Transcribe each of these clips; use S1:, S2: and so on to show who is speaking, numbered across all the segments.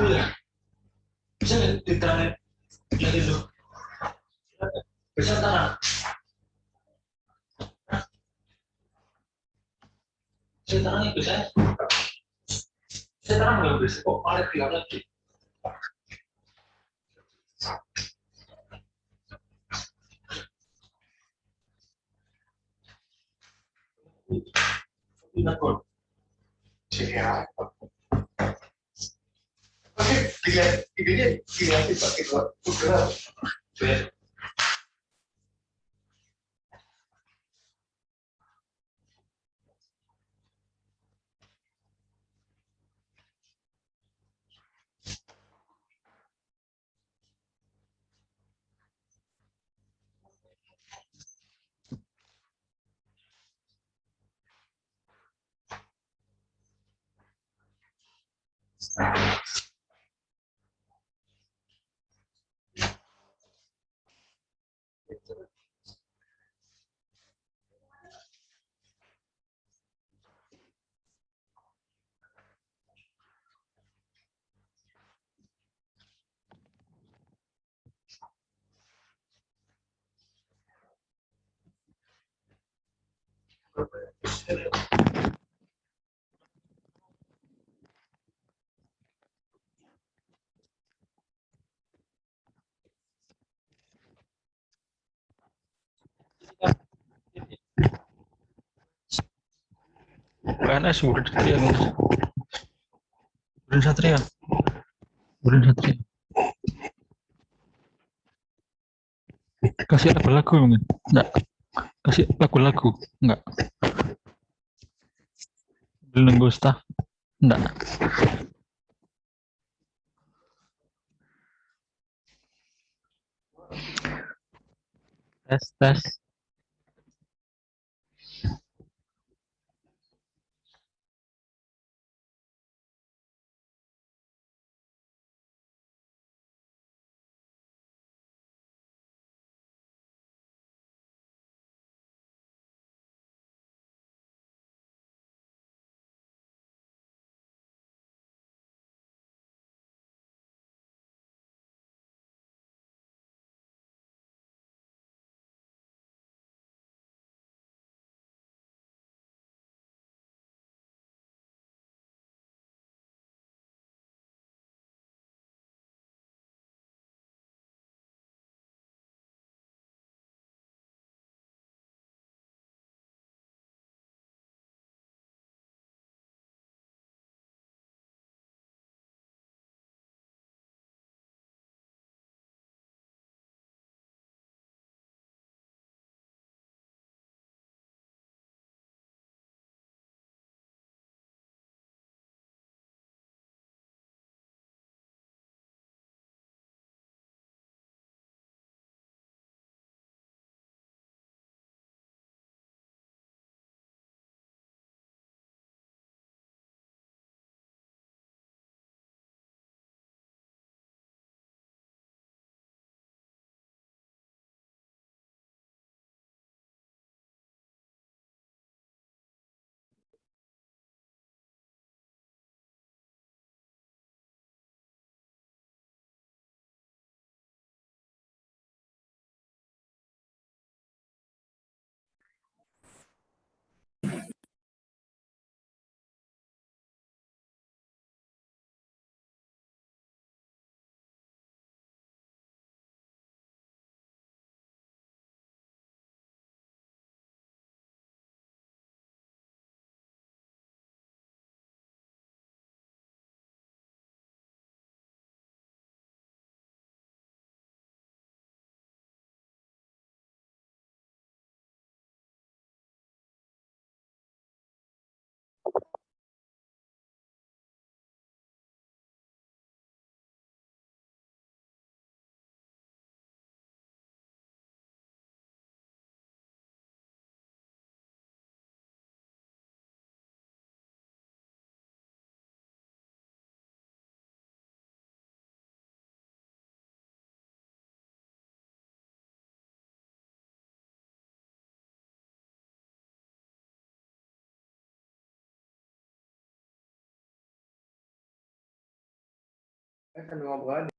S1: dulu ya. Bisa nggak diterangin lagi dulu? Bisa terang. Saya terang itu saya terang nggak bisa. Kok malah bilang lagi? Tidak kok. Ya. Oke, dilihat idenya dilihat pakai Google. PNS Budi Satria, Budi Satria, Budi Satria. Kasih lagu-lagu mungkin? Enggak. Kasih lagu-lagu? Enggak. Nunggu staff? Enggak. Tes, tes.
S2: sambil ngobrol aja.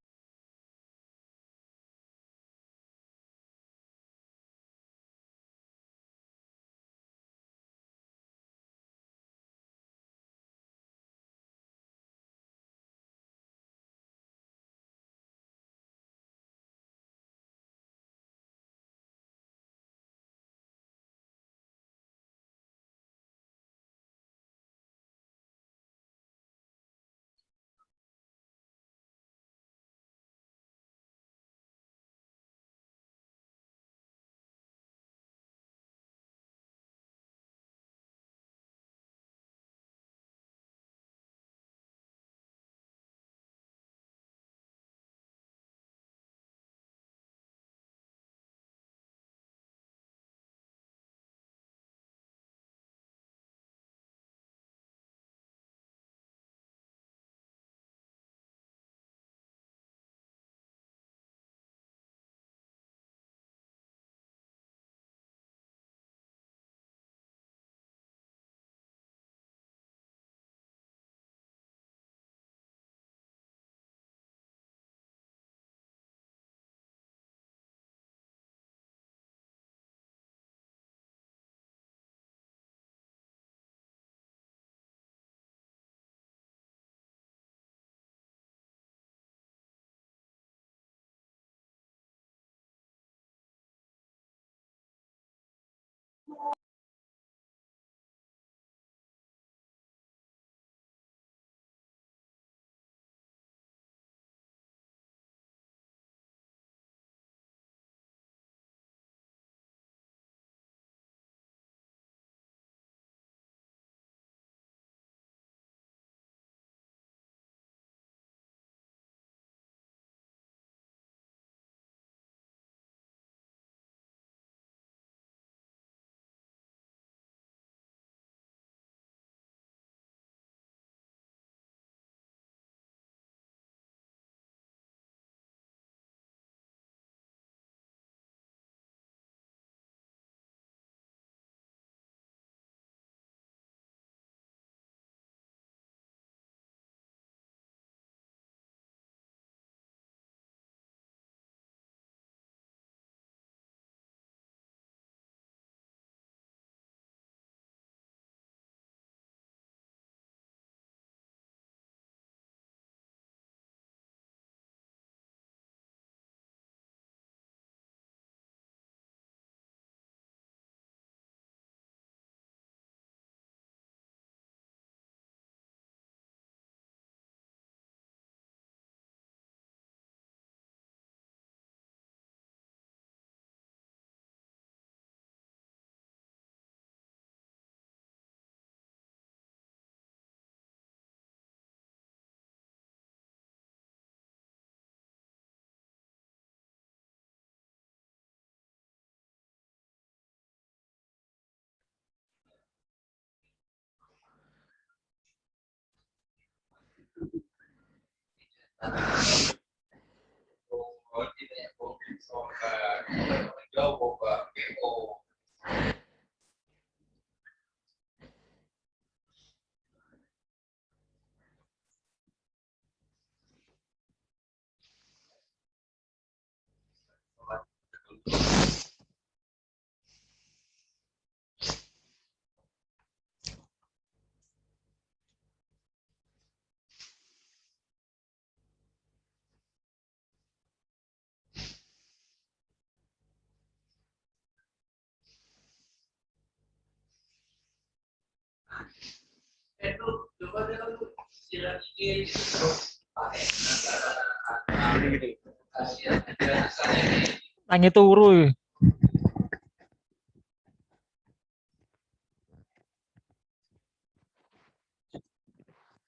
S1: Nangis turu.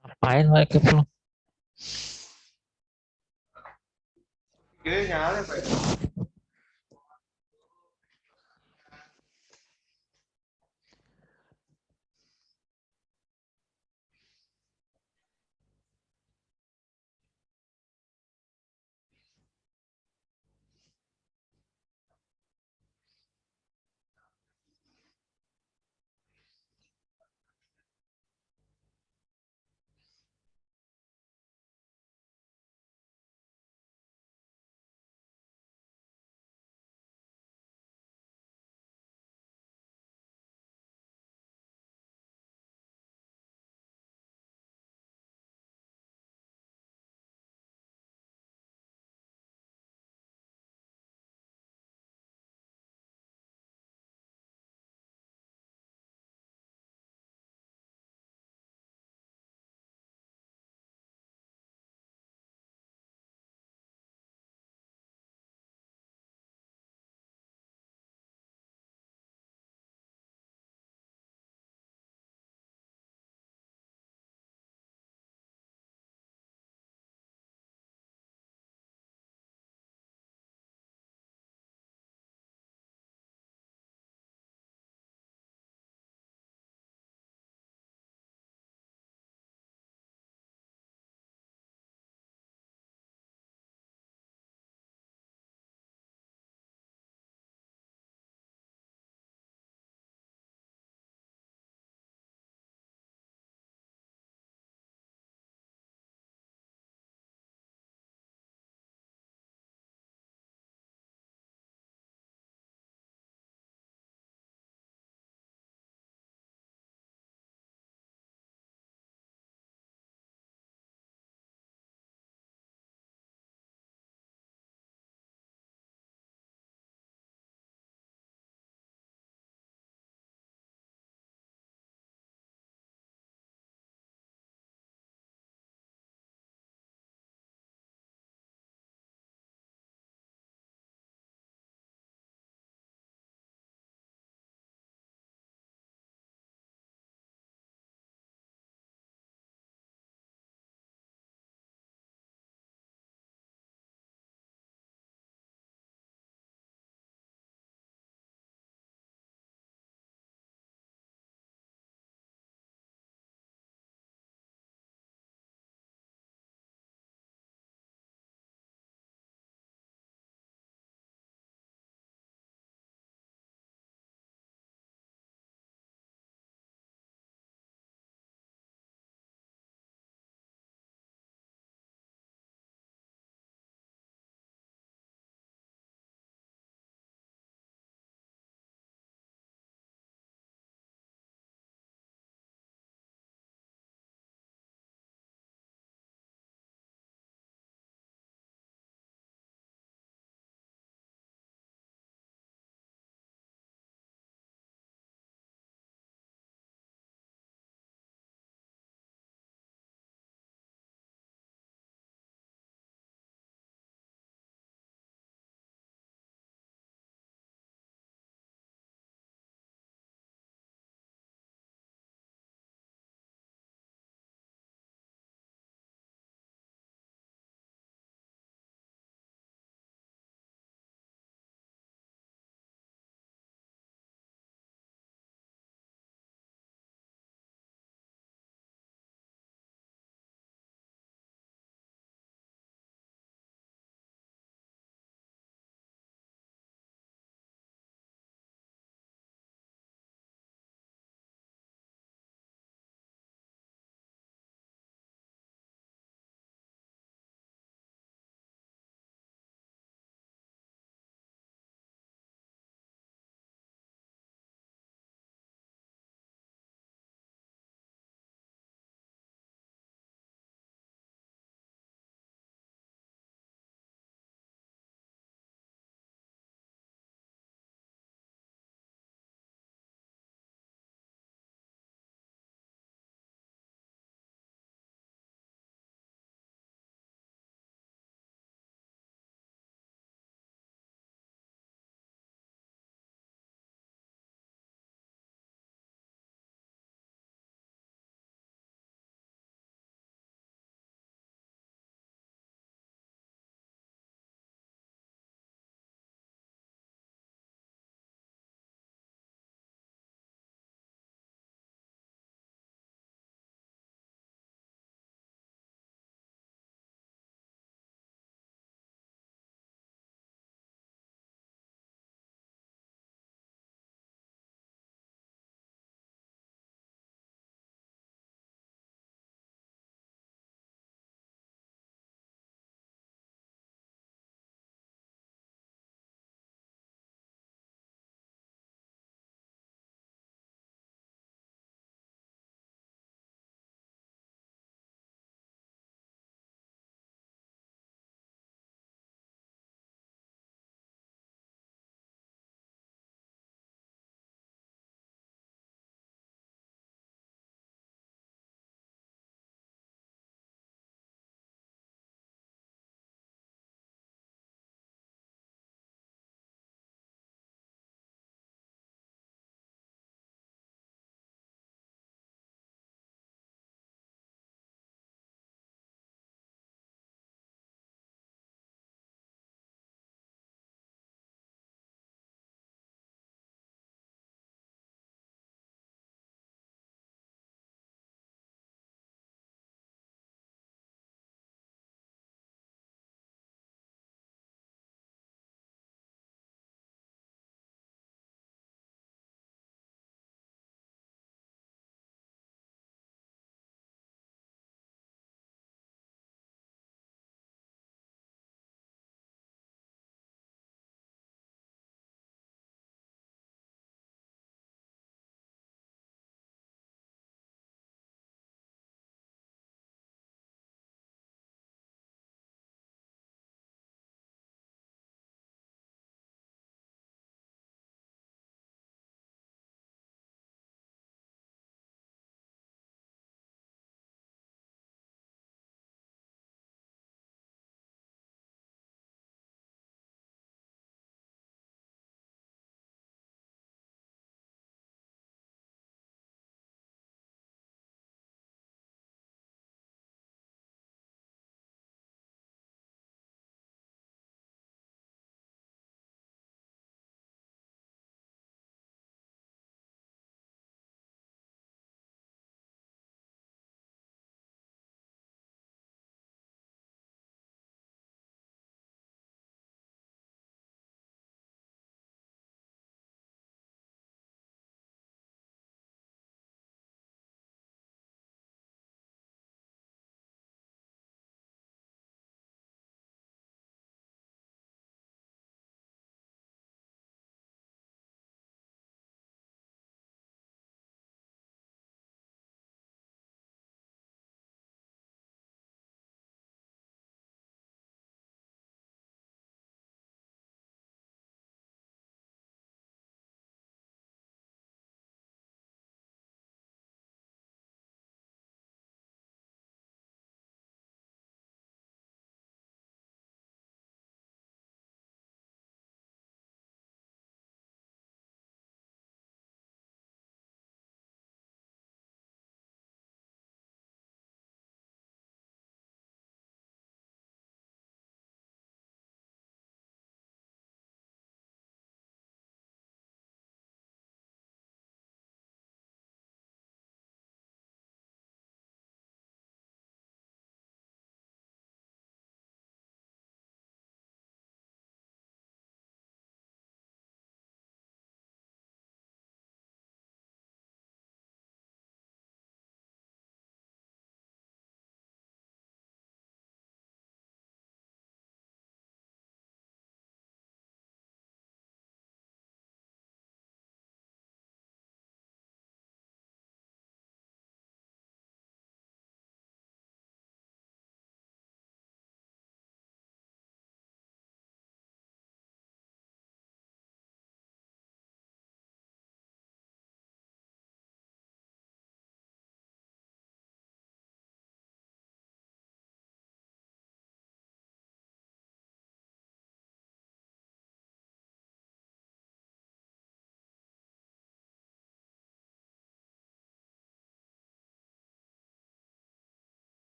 S1: Ngapain mereka belum?
S2: Kira nyala Pak.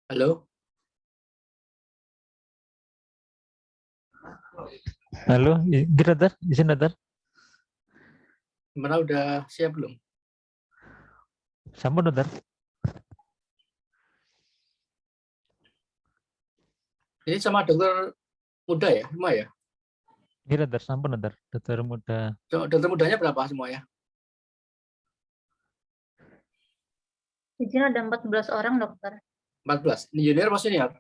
S3: Halo,
S1: Halo, Dokter, izin Dokter.
S3: gimana udah siap belum?
S1: Sampun Dokter.
S3: Ini sama dokter muda ya, semua ya?
S1: Iya Dokter, sampun Dokter. Dokter muda.
S3: Dokter mudanya berapa semua ya?
S4: Di sini ada 14 orang dokter.
S3: 14. Ini junior apa senior?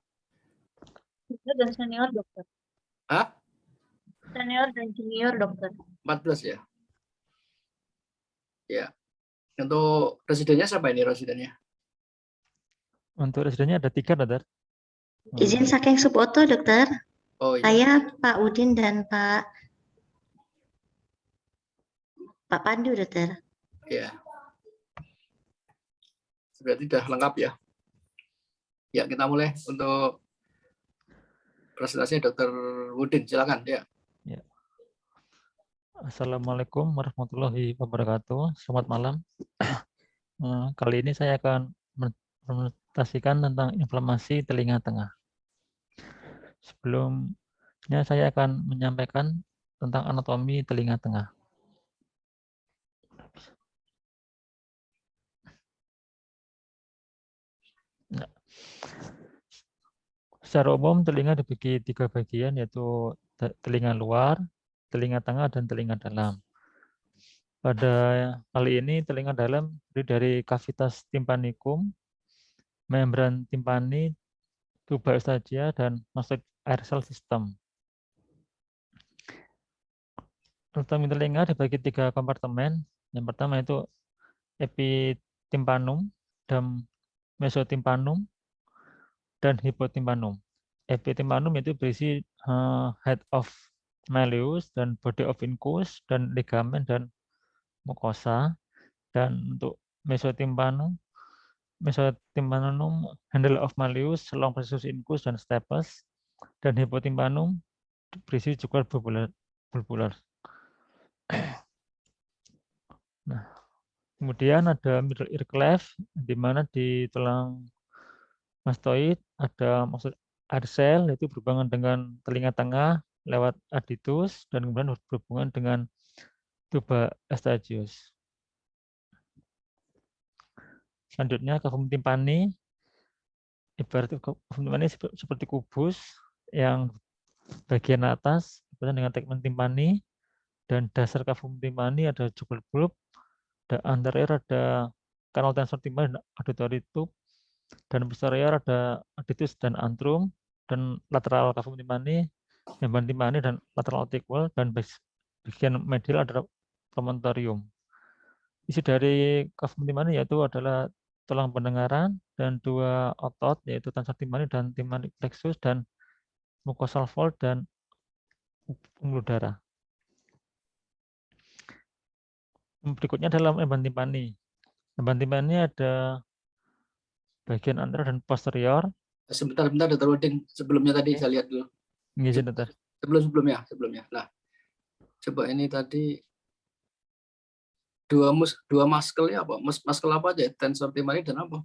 S4: Junior dan senior dokter.
S3: Hah?
S4: Senior dan junior dokter.
S3: 14 ya? Ya. Untuk residennya siapa ini residennya?
S1: Untuk residennya ada 3 Dokter.
S5: Izin saking Suboto, dokter.
S3: Oh iya.
S5: Saya Pak Udin dan Pak Pandu, dokter.
S3: Iya. Berarti sudah lengkap ya. Ya, kita mulai untuk presentasinya Dr. Udin. Silakan ya.
S1: Assalamualaikum warahmatullahi wabarakatuh. Selamat malam. Kali ini saya akan presentasikan tentang inflamasi telinga tengah. Sebelumnya saya akan menyampaikan tentang anatomi telinga tengah. Nah, secara umum telinga dibagi 3 bagian, yaitu telinga luar, telinga tengah, dan telinga dalam. Pada kali ini telinga dalam terdiri dari kavitas tympanicum, membran timpani, tuba eustachian, dan mastoid air cell system. Anatomi telinga dibagi 3 kompartemen. Yang pertama itu epitimpanum, dan mesotimpanum, dan hipotimpanum. Epitimpanum itu berisi head of malleus dan body of incus dan ligamen dan mucosa. Dan untuk mesotimpanum handle of malleus, long processus incus dan stapes. Dan hipotimpanum berisi juga bulbular. Nah, kemudian ada middle ear cleft, di mana di tulang mastoid ada maksud air cell, itu berhubungan dengan telinga tengah lewat aditus, dan kemudian berhubungan dengan tuba eustachius. Selanjutnya cavum tympani, ibarat cavum tympani seperti kubus yang bagian atas berhubungan dengan tegmen tympani, dan dasar cavum tympani ada jugal bulb, dan anterior ada canal tensor tympani dan auditory tube, dan posterior ada aditus dan antrum, dan lateral cavum tympani, membran tympani, dan lateral auricle, dan bagian medial adalah promontorium. Isi dari cavum tympani yaitu adalah tulang pendengaran dan 2 otot, yaitu tensor tympani dan tympanic plexus, dan mucosal fold dan pembuluh darah. Berikutnya adalah membran tympani. Membran tympani ada bagian anterior dan posterior.
S3: Sebentar, Dr. Udin. Sebelumnya tadi saya lihat dulu.
S1: Izin, Dokter.
S3: Sebelumnya. Nah, coba ini tadi dua muscle ya apa? Muscle apa aja? Tensor tympani dan apa?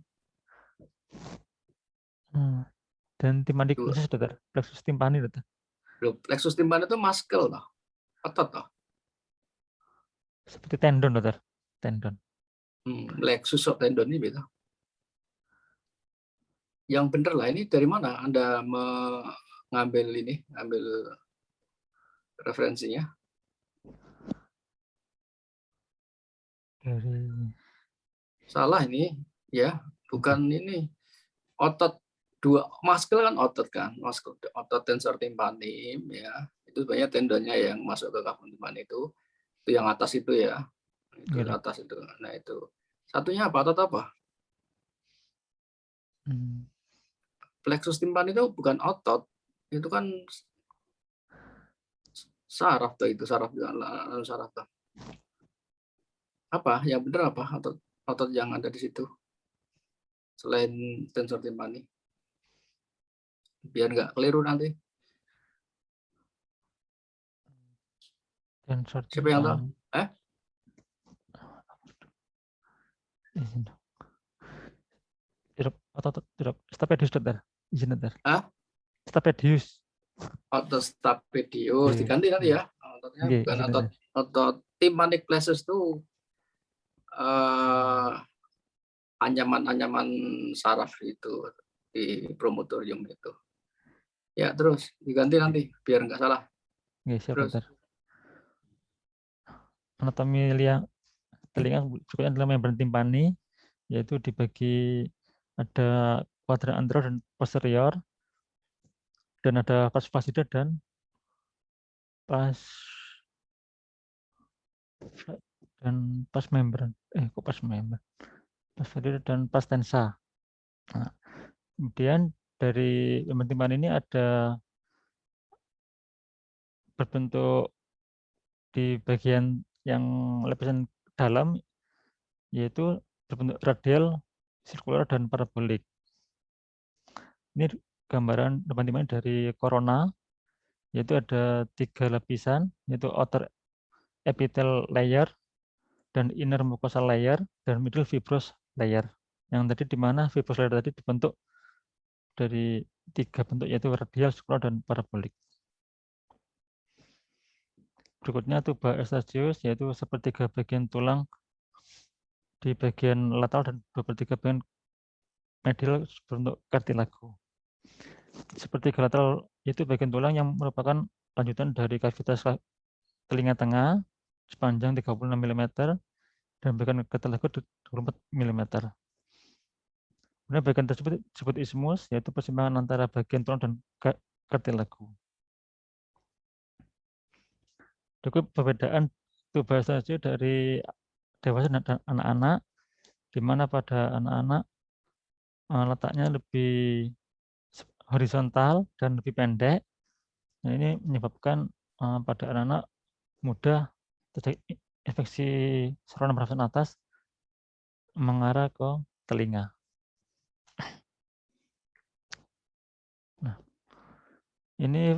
S1: Dan tympanic
S3: Dua.
S1: plexus, Dokter. Plexus tympani, Dokter.
S3: Plexus tympani itu muscle toh. Otot toh.
S1: Seperti tendon, Dokter. Tendon.
S3: Plexus of tendon ini beda. Yang bener lah, ini dari mana Anda mengambil referensinya? Salah ini, ya, bukan ini. Otot dua muscle kan otot tensor tympani ya. Itu banyak tendonnya yang masuk ke cavum tympani itu yang atas itu ya. Itu
S1: Gitu.
S3: atas itu. Nah, itu. Satunya apa? Otot apa? Plexus tympani itu bukan otot, itu kan saraf tuh, itu saraf tuh. Apa? Yang benar apa? Otot yang ada di situ selain tensor tympani. Biar nggak keliru nanti.
S1: Tensor
S3: Siapa yang tahu?
S1: otot stapedius, dokter. Izin, dokter.
S3: Hah?
S1: Stapedius.
S3: Otot stapedius
S1: Oke.
S3: diganti nanti ya. Ototnya
S1: Oke,
S3: bukan
S1: izin,
S3: otot
S1: dokter.
S3: tympanic plexus tuh anyaman-anyaman saraf itu di promotorium itu. Ya terus diganti nanti biar nggak salah.
S1: Oke, siap,
S3: Terus
S1: dokter. Anatomi telinga berikutnya adalah membran timpani, yaitu dibagi ada kuadran anterior dan posterior, dan ada vas fascido dan pas membran. Kok pas membran? Pas fascido dan pas tensa. Nah, kemudian dari membran timpani ini ada berbentuk di bagian yang lapisan dalam, yaitu berbentuk radial, sirkular, dan parabolik. Ini gambaran depan timpani dari corona, yaitu ada 3 lapisan, yaitu outer epithelial layer, dan inner mucosal layer, dan middle fibrous layer. Yang tadi di mana fibrous layer tadi dibentuk dari 3 bentuk, yaitu radial, sirkular, dan parabolik. Berikutnya tuba eustachius, yaitu sepertiga bagian tulang di bagian lateral dan 2/3 bagian medial berbentuk kartilago. Sepertiga lateral itu bagian tulang yang merupakan lanjutan dari kavitas telinga tengah sepanjang 36 mm dan bagian kartilago 24 mm. Kemudian bagian tersebut disebut isthmus, yaitu persimpangan antara bagian tulang dan kartilago. Cukup perbedaan tuba eustachius dari dewasa dan anak-anak, di mana pada anak-anak letaknya lebih horizontal dan lebih pendek. Nah, ini menyebabkan pada anak-anak mudah terjadi infeksi saluran pernafasan atas mengarah ke telinga. Nah, ini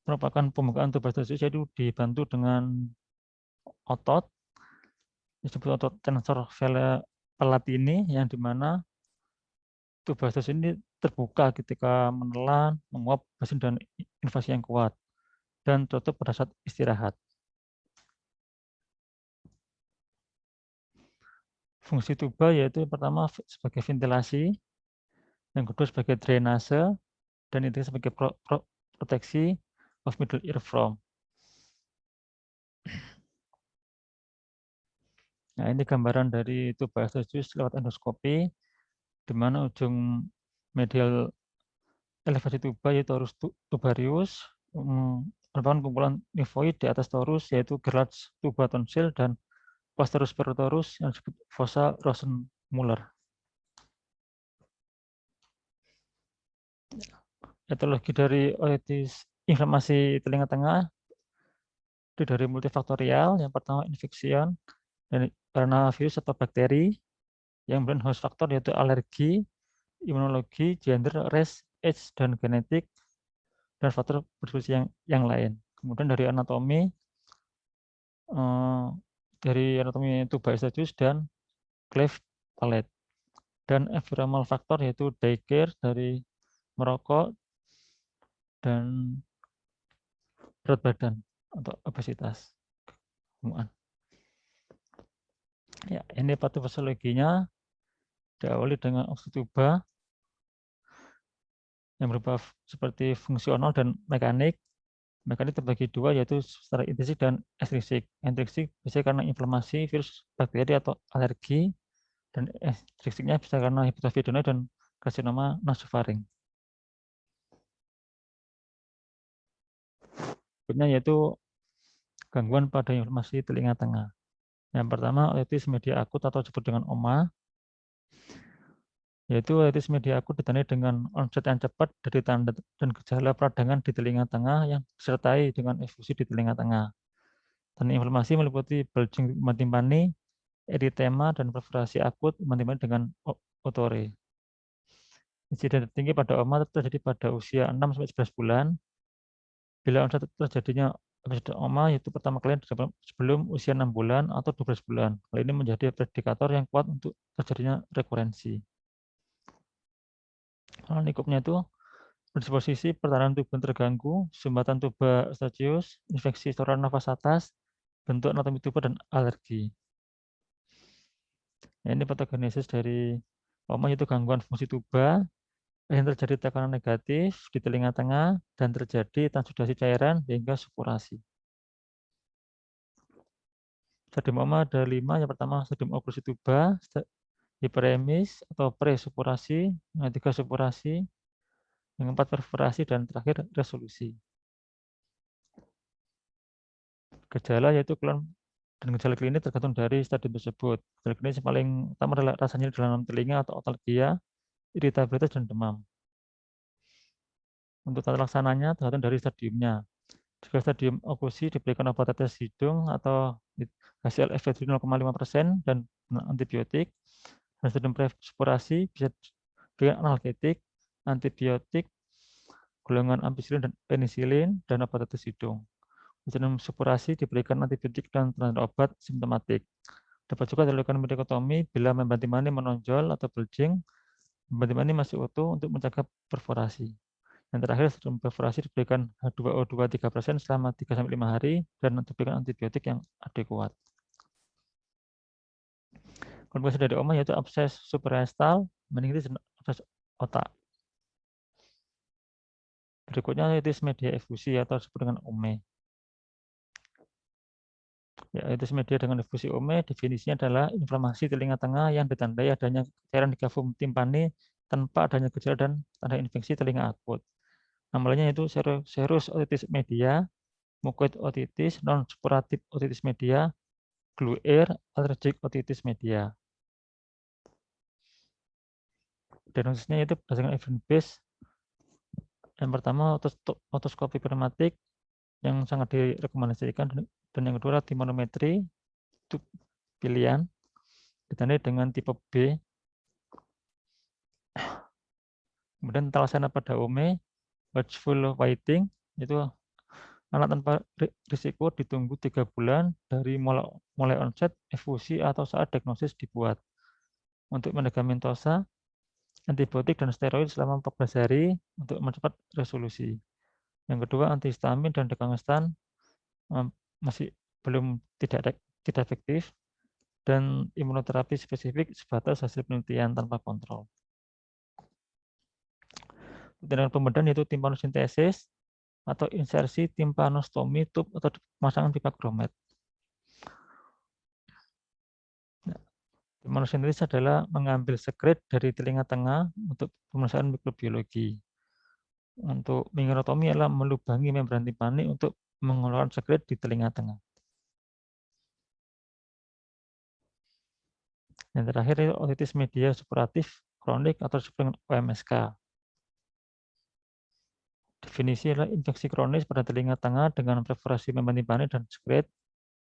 S1: merupakan pembukaan tuba eustachius, yaitu dibantu dengan otot disebut otot tensor palatini, yang dimana tuba eustachius ini terbuka ketika menelan, menguap basin dan invasi yang kuat, dan tutup pada saat istirahat. Fungsi tuba yaitu pertama sebagai ventilasi, yang kedua sebagai drainase, dan itu sebagai proteksi of middle earflow. Nah, ini gambaran dari tuba eustachius lewat endoskopi, di mana ujung medial elevasi tuba yaitu torus tubarius merupakan kumpulan lifoid di atas torus, yaitu Gerlach tuba tonsil, dan posterior perotorus yang disebut fossa Rosenmuller. Etiologi dari otitis inflamasi telinga tengah itu dari multifaktorial. Yang pertama infection karena virus atau bakteri. Yang kemudian host faktor yaitu alergi, imunologi, gender, race, age, dan genetik, dan faktor berfungsi yang lain. Kemudian dari anatomi tuba eustachius dan cleft palate, dan environmental faktor yaitu daycare dari merokok dan berat badan atau obesitas. Ya, ini patofisiologinya diawali dengan oksituba yang berupa seperti fungsional dan mekanik. Mekanik terbagi dua, yaitu secara intrinsik dan ekstrinsik. Intrinsik bisa karena inflamasi, virus, bakteri, atau alergi, dan ekstrinsiknya bisa karena hipertrofi adenoid dan karsinoma nasofaring. Berikutnya yaitu gangguan pada inflamasi telinga tengah. Yang pertama, otitis media akut atau disebut dengan OMA, yaitu otitis media akut ditandai dengan onset yang cepat dari tanda dan gejala peradangan di telinga tengah yang disertai dengan efusi di telinga tengah. Dan inflamasi meliputi bulging timpani, eritema, dan perforasi akut timpani dengan otore. Insiden tertinggi pada OMA terjadi pada usia 6-11 bulan. Bila onset terjadinya episode OMA yaitu pertama kali sebelum usia 6 bulan atau 12 bulan. Hal ini menjadi predikator yang kuat untuk terjadinya rekurensi. Nikupnya itu berdisposisi pertahanan tubuh terganggu, sumbatan tuba eustachius, infeksi saluran nafas atas, bentuk anatomi tubuh dan alergi. Nah, ini patogenesis dari oma yaitu gangguan fungsi tuba yang terjadi tekanan negatif di telinga tengah dan terjadi transudasi cairan hingga supurasi. Stadium oma ada 5. Yang pertama stadium oklusi tuba, hiperemis atau presupurasi, yang ketiga supurasi, yang keempat perforasi, dan terakhir resolusi. Gejala yaitu keluhan dan gejala klinis tergantung dari stadium tersebut. Gejala klinis yang paling utama adalah rasa nyeri di dalam telinga atau otalgia, iritabilitas, dan demam. Untuk tata laksananya tergantung dari stadiumnya. Jika stadium oklusi diberikan obat tetes hidung atau hasil efedrin 0,5% dan antibiotik. Dan stadium presupurasi bisa diberikan analgetik, antibiotik, golongan ampicillin dan penisilin, dan obat tetes hidung. Stadium supurasi diberikan antibiotik dan obat simptomatik. Dapat juga dilakukan merikotomi bila membran timani menonjol atau bulging, membran timani masih utuh untuk mencegah perforasi. Yang terakhir, stadium perforasi diberikan H2O2 3% selama 3-5 hari dan diberikan antibiotik yang adekuat. Komplikasi dari oma yaitu abses suprarestal, meningitis, dan abses otak. Berikutnya otitis media efusi atau disebut dengan OME. Ya, otitis media dengan efusi OME definisinya adalah inflamasi telinga tengah yang ditandai adanya cairan di kavum timpani tanpa adanya gejala dan tanda infeksi telinga akut. Namanya itu serus otitis media, mucoid otitis, non-suppuratif otitis media, glue-ear, allergic otitis media. Diagnosisnya itu berdasarkan evidence base. Yang pertama otoskopi pneumatik yang sangat direkomendasikan, dan yang kedua timonometri itu pilihan ditandai dengan tipe B. Kemudian talaksana pada OME, watchful waiting, itu anak tanpa risiko ditunggu 3 bulan dari mulai onset efusi atau saat diagnosis dibuat. Untuk medikamentosa, antibiotik dan steroid selama 14 hari untuk mempercepat resolusi. Yang kedua, antihistamin dan dekongestan masih belum tidak efektif, dan imunoterapi spesifik sebatas hasil penelitian tanpa kontrol. Tindakan pembedahan yaitu timpanosintesis atau insersi timpanostomi tube atau pemasangan pipa gromet. Timpanosintesis adalah mengambil sekret dari telinga tengah untuk pemeriksaan mikrobiologi. Untuk mengirotomi adalah melubangi membran timpani untuk mengeluarkan sekret di telinga tengah. Yang terakhir itu otitis media supuratif kronik atau disebut dengan OMSK. Definisi adalah infeksi kronis pada telinga tengah dengan perforasi membran timpani dan sekret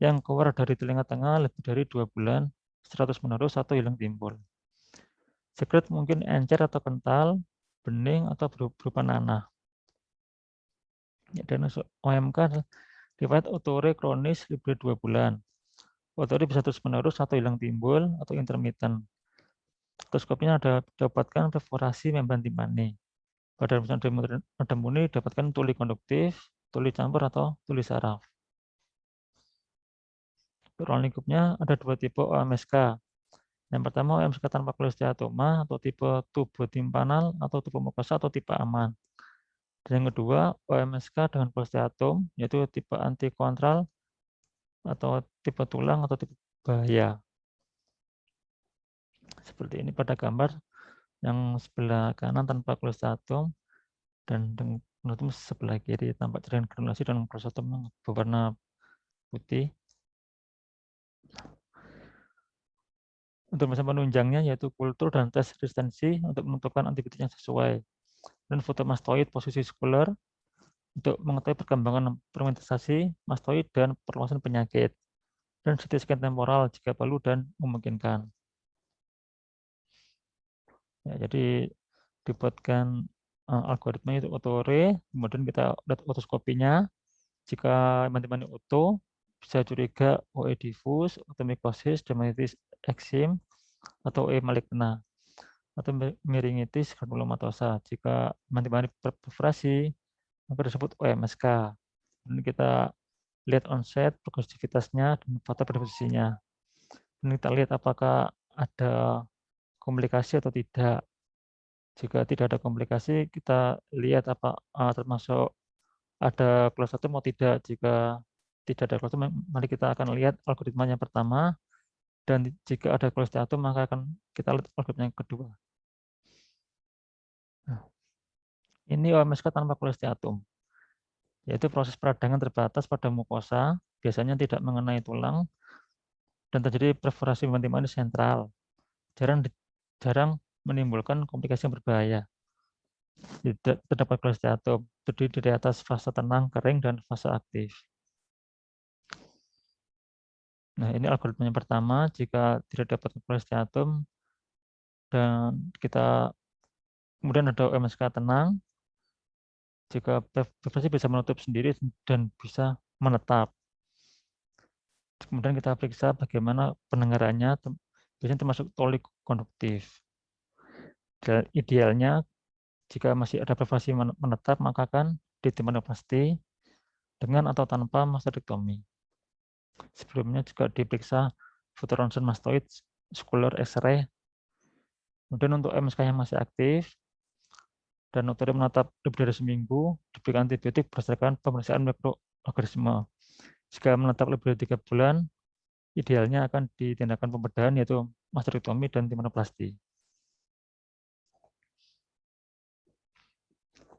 S1: yang keluar dari telinga tengah lebih dari 2 bulan secara terus-menerus atau hilang timbul. Sekret mungkin encer atau kental, bening, atau berupa nanah. Dan OMK riwayat otore kronis lebih dari 2 bulan. Otore bisa terus-menerus atau hilang timbul atau intermittent. Otoskopinya dapatkan perforasi membran timpani. Pada nada murni dapatkan tuli konduktif, tuli campur, atau tuli saraf. Ruang lingkupnya ada 2 tipe OMSK. Yang pertama OMSK tanpa cholesteatoma atau tipe tubotimpanal atau tubomukosa atau tipe aman. Dan yang kedua OMSK dengan cholesteatom yaitu tipe antikontral atau tipe tulang atau tipe bahaya. Seperti ini pada gambar yang sebelah kanan tanpa cholesteatom dan penutup sebelah kiri tampak jaringan granulasi dan cholesteatom yang berwarna putih. Untuk masa penunjangnya yaitu kultur dan tes resistensi untuk menentukan antibiotik yang sesuai, dan foto mastoid posisi sekuler untuk mengetahui perkembangan fermentasi mastoid dan perluasan penyakit, dan CT scan temporal jika perlu dan memungkinkan. Ya, jadi dibuatkan algoritma itu otore, kemudian kita lihat otoskopinya. Jika teman-teman utuh, bisa curiga OE diffus, otomikosis, dermatitis eksim, atau OE maligna. atau meningitis granulomatosa. Jika menti-mani perforasi, maka disebut OMSK. Dan kita lihat onset, progresivitasnya, dan faktor predisposisinya. Dan kita lihat apakah ada komplikasi atau tidak. Jika tidak ada komplikasi, kita lihat apa termasuk ada clostridium atau tidak. Jika tidak ada clostridium, mari kita akan lihat algoritma yang pertama. Dan jika ada clostridium, maka akan kita lihat algoritma yang kedua. Nah, ini OMSK tanpa clostridium, yaitu proses peradangan terbatas pada mukosa, biasanya tidak mengenai tulang, dan terjadi perforasi menti-mani sentral. Jarang menimbulkan komplikasi yang berbahaya. Tidak terdapat clostridium, terdiri dari atas fase tenang, kering, dan fase aktif. Nah, ini algoritma yang pertama. Jika tidak dapat clostridium dan kita kemudian ada OMSK tenang, jika perforasi bisa menutup sendiri dan bisa menetap. Kemudian kita periksa bagaimana pendengarannya, biasanya termasuk tolik konduktif. Idealnya, jika masih ada perforasi menetap, maka akan ditimpanoplasti dengan atau tanpa mastodektomi. Sebelumnya juga diperiksa fotoronsen mastoid, scalar X-ray. Kemudian untuk MSK yang masih aktif dan dokter menetap lebih dari seminggu, diberikan antibiotik berdasarkan pemeriksaan mikroorganisme. Jika menetap lebih dari 3 bulan, idealnya akan ditindakan pembedahan yaitu mastodektomi dan timpanoplasti.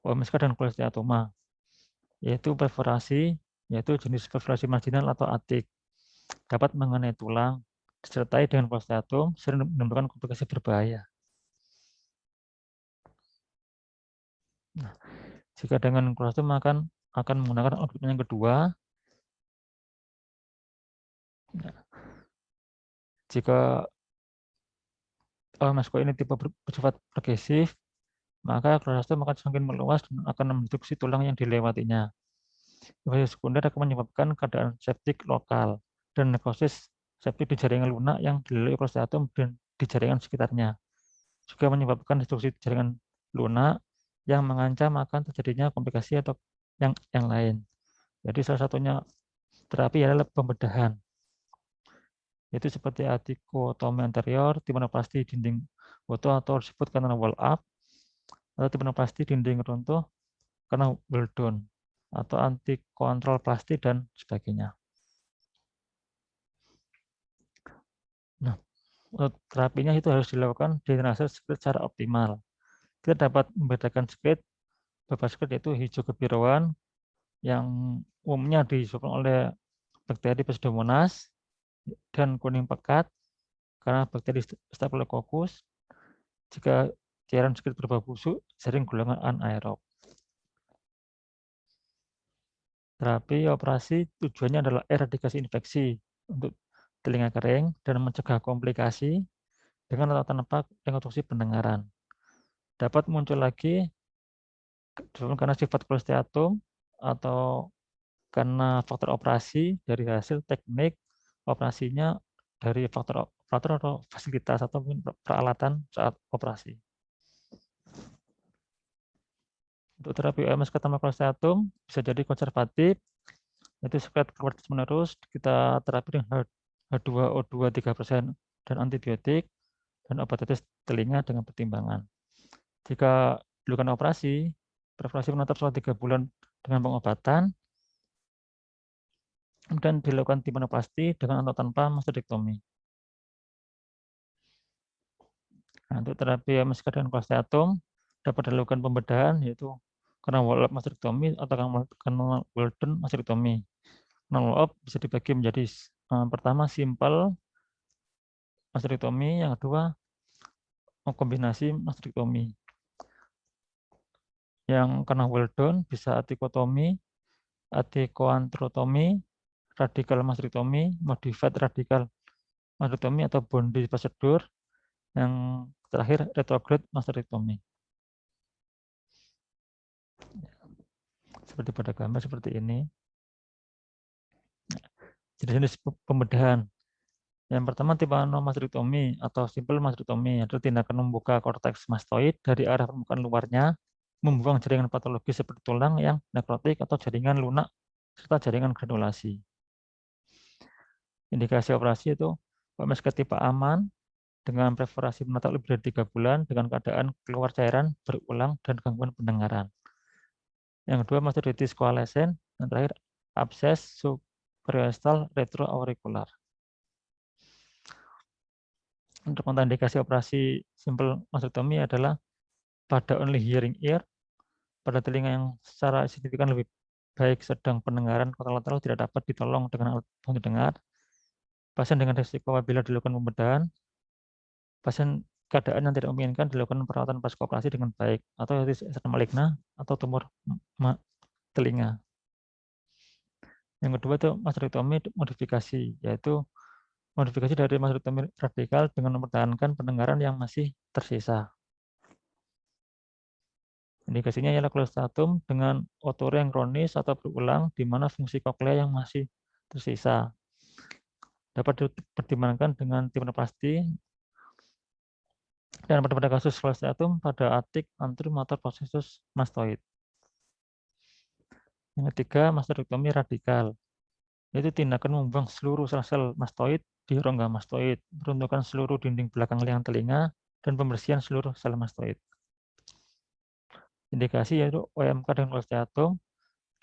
S1: OMSK dan cholesteatoma, yaitu perforasi, yaitu jenis perforasi marginal atau atik, dapat mengenai tulang, disertai dengan cholesteatum, sering menimbulkan komplikasi berbahaya. Nah, jika dengan cholesteatum akan menggunakan algoritma yang kedua. Nah, jika OMSK ini tipe bersifat progresif, maka cholesteatum akan semakin meluas dan akan mendestruksi tulang yang dilewatinya. Infeksi sekunder akan menyebabkan keadaan septik lokal dan nekrosis septik di jaringan lunak yang dilalui cholesteatum dan di jaringan sekitarnya. Juga menyebabkan destruksi jaringan lunak yang mengancam akan terjadinya komplikasi atau yang lain. Jadi salah satunya terapi adalah pembedahan. Itu seperti adikotomi anterior, timpanoplasti dinding oto atau disebut karena wall up, atau timpanoplasti dinding runtuh karena well down, atau anti kontrol plasti dan sebagainya. Nah, terapinya itu harus dilakukan di drainase skrit secara optimal. Kita dapat membedakan skrit, beberapa skrit yaitu hijau kebiruan yang umumnya disebabkan oleh bakteri Pseudomonas dan kuning pekat karena bakteri Staphylococcus. Jika cairan skrit berbau busuk, sering golongan anaerob. Terapi operasi tujuannya adalah eradikasi infeksi untuk telinga kering dan mencegah komplikasi dengan atau tanpa rekonstruksi pendengaran. Dapat muncul lagi karena sifat cholesteatum atau karena faktor operasi dari hasil teknik operasinya dari faktor atau fasilitas atau peralatan saat operasi. Untuk terapi OMSK tanpa cholesteatum bisa jadi konservatif, yaitu sekret keluar terus-menerus, kita terapi dengan H2O2 3% dan antibiotik dan obat tetes telinga dengan pertimbangan. Jika dilakukan operasi, perforasi menetap selama 3 bulan dengan pengobatan, kemudian dilakukan timpanoplasti dengan atau tanpa mastodektomi. Nah, untuk terapi OMSK dengan cholesteatum dapat dilakukan pembedahan yaitu karena wall-up mastodektomi atau karena well-done mastodektomi. Wall-up bisa dibagi menjadi pertama simple mastodektomi, yang kedua kombinasi mastodektomi. Yang karena well-done bisa adikotomi, adikoantrotomi, radikal mastodektomi, modified radikal mastodektomi atau Bondi prosedur, yang terakhir retrograde mastodektomi. Seperti pada gambar seperti ini. Jenis-jenis pembedahan Yang pertama tipe anomastrektomi atau simple mastrektomi, yaitu tindakan membuka korteks mastoid dari arah permukaan luarnya, membuang jaringan patologis seperti tulang yang nekrotik atau jaringan lunak serta jaringan granulasi. Indikasi operasi itu OMSK tipe aman dengan preferasi menetap lebih dari 3 bulan dengan keadaan keluar cairan berulang dan gangguan pendengaran. Yang kedua mastoiditis koalesen, yang terakhir abses supraorbital retroaurikular. Untuk kontraindikasi operasi simple mastrektomi adalah pada only hearing ear, pada telinga yang secara signifikan lebih baik sedang pendengaran kolateral tidak dapat ditolong dengan alat bantu dengar, pasien dengan risiko apabila dilakukan pembedahan, pasien keadaan yang tidak memungkinkan dilakukan perawatan pasca operasi dengan baik, atau otitis ekstern maligna atau tumor telinga. Yang kedua itu mastrektomi modifikasi, yaitu modifikasi dari mastrektomi radikal dengan mempertahankan pendengaran yang masih tersisa. Indikasinya ialah cholestatum dengan otore yang kronis atau berulang di mana fungsi koklea yang masih tersisa. Dapat dipertimbangkan dengan timpanoplasti dan pada kasus cholestatum pada atik anterimotor processus mastoid. Yang ketiga, mastrektomi radikal, yaitu tindakan membuang seluruh sel-sel mastoid di rongga mastoid, meruntuhkan seluruh dinding belakang liang telinga, dan pembersihan seluruh sel mastoid. Indikasi yaitu OMK dengan cholestatum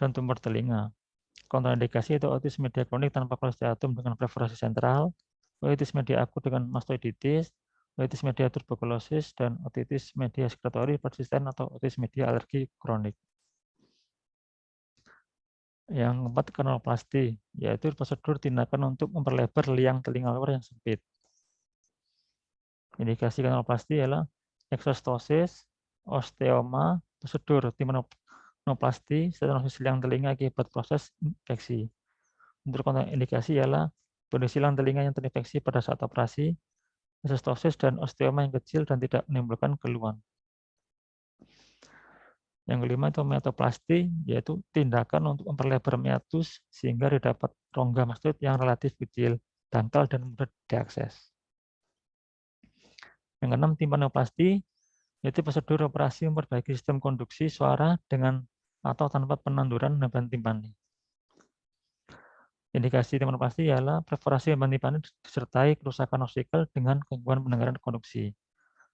S1: dan tumor telinga. Kontraindikasi itu otitis media kronik tanpa cholestatum dengan perforasi sentral, otitis media akut dengan mastoiditis, otitis media tuberkulosis, dan otitis media sekretoris persisten atau otitis media alergi kronik. Yang keempat, kanaloplasti, yaitu prosedur tindakan untuk memperlebar liang telinga luar yang sempit. Indikasi kanaloplasti ialah eksostosis, osteoma, prosedur timpanoplasti, stenosis liang telinga akibat proses infeksi. Untuk kontraindikasi ialah kondisi liang telinga yang terinfeksi pada saat operasi, eksostosis dan osteoma yang kecil dan tidak menimbulkan keluhan. Yang kelima itu meatoplasti, yaitu tindakan untuk memperlebar meatus sehingga didapat rongga mastoid yang relatif kecil, dangkal, dan mudah diakses. Yang keenam, timpanoplasti, yaitu prosedur operasi memperbaiki sistem konduksi suara dengan atau tanpa penanduran memban timpani. Indikasi timpanoplasti ialah perforasi memban timpani disertai kerusakan osikel dengan gangguan pendengaran konduksi.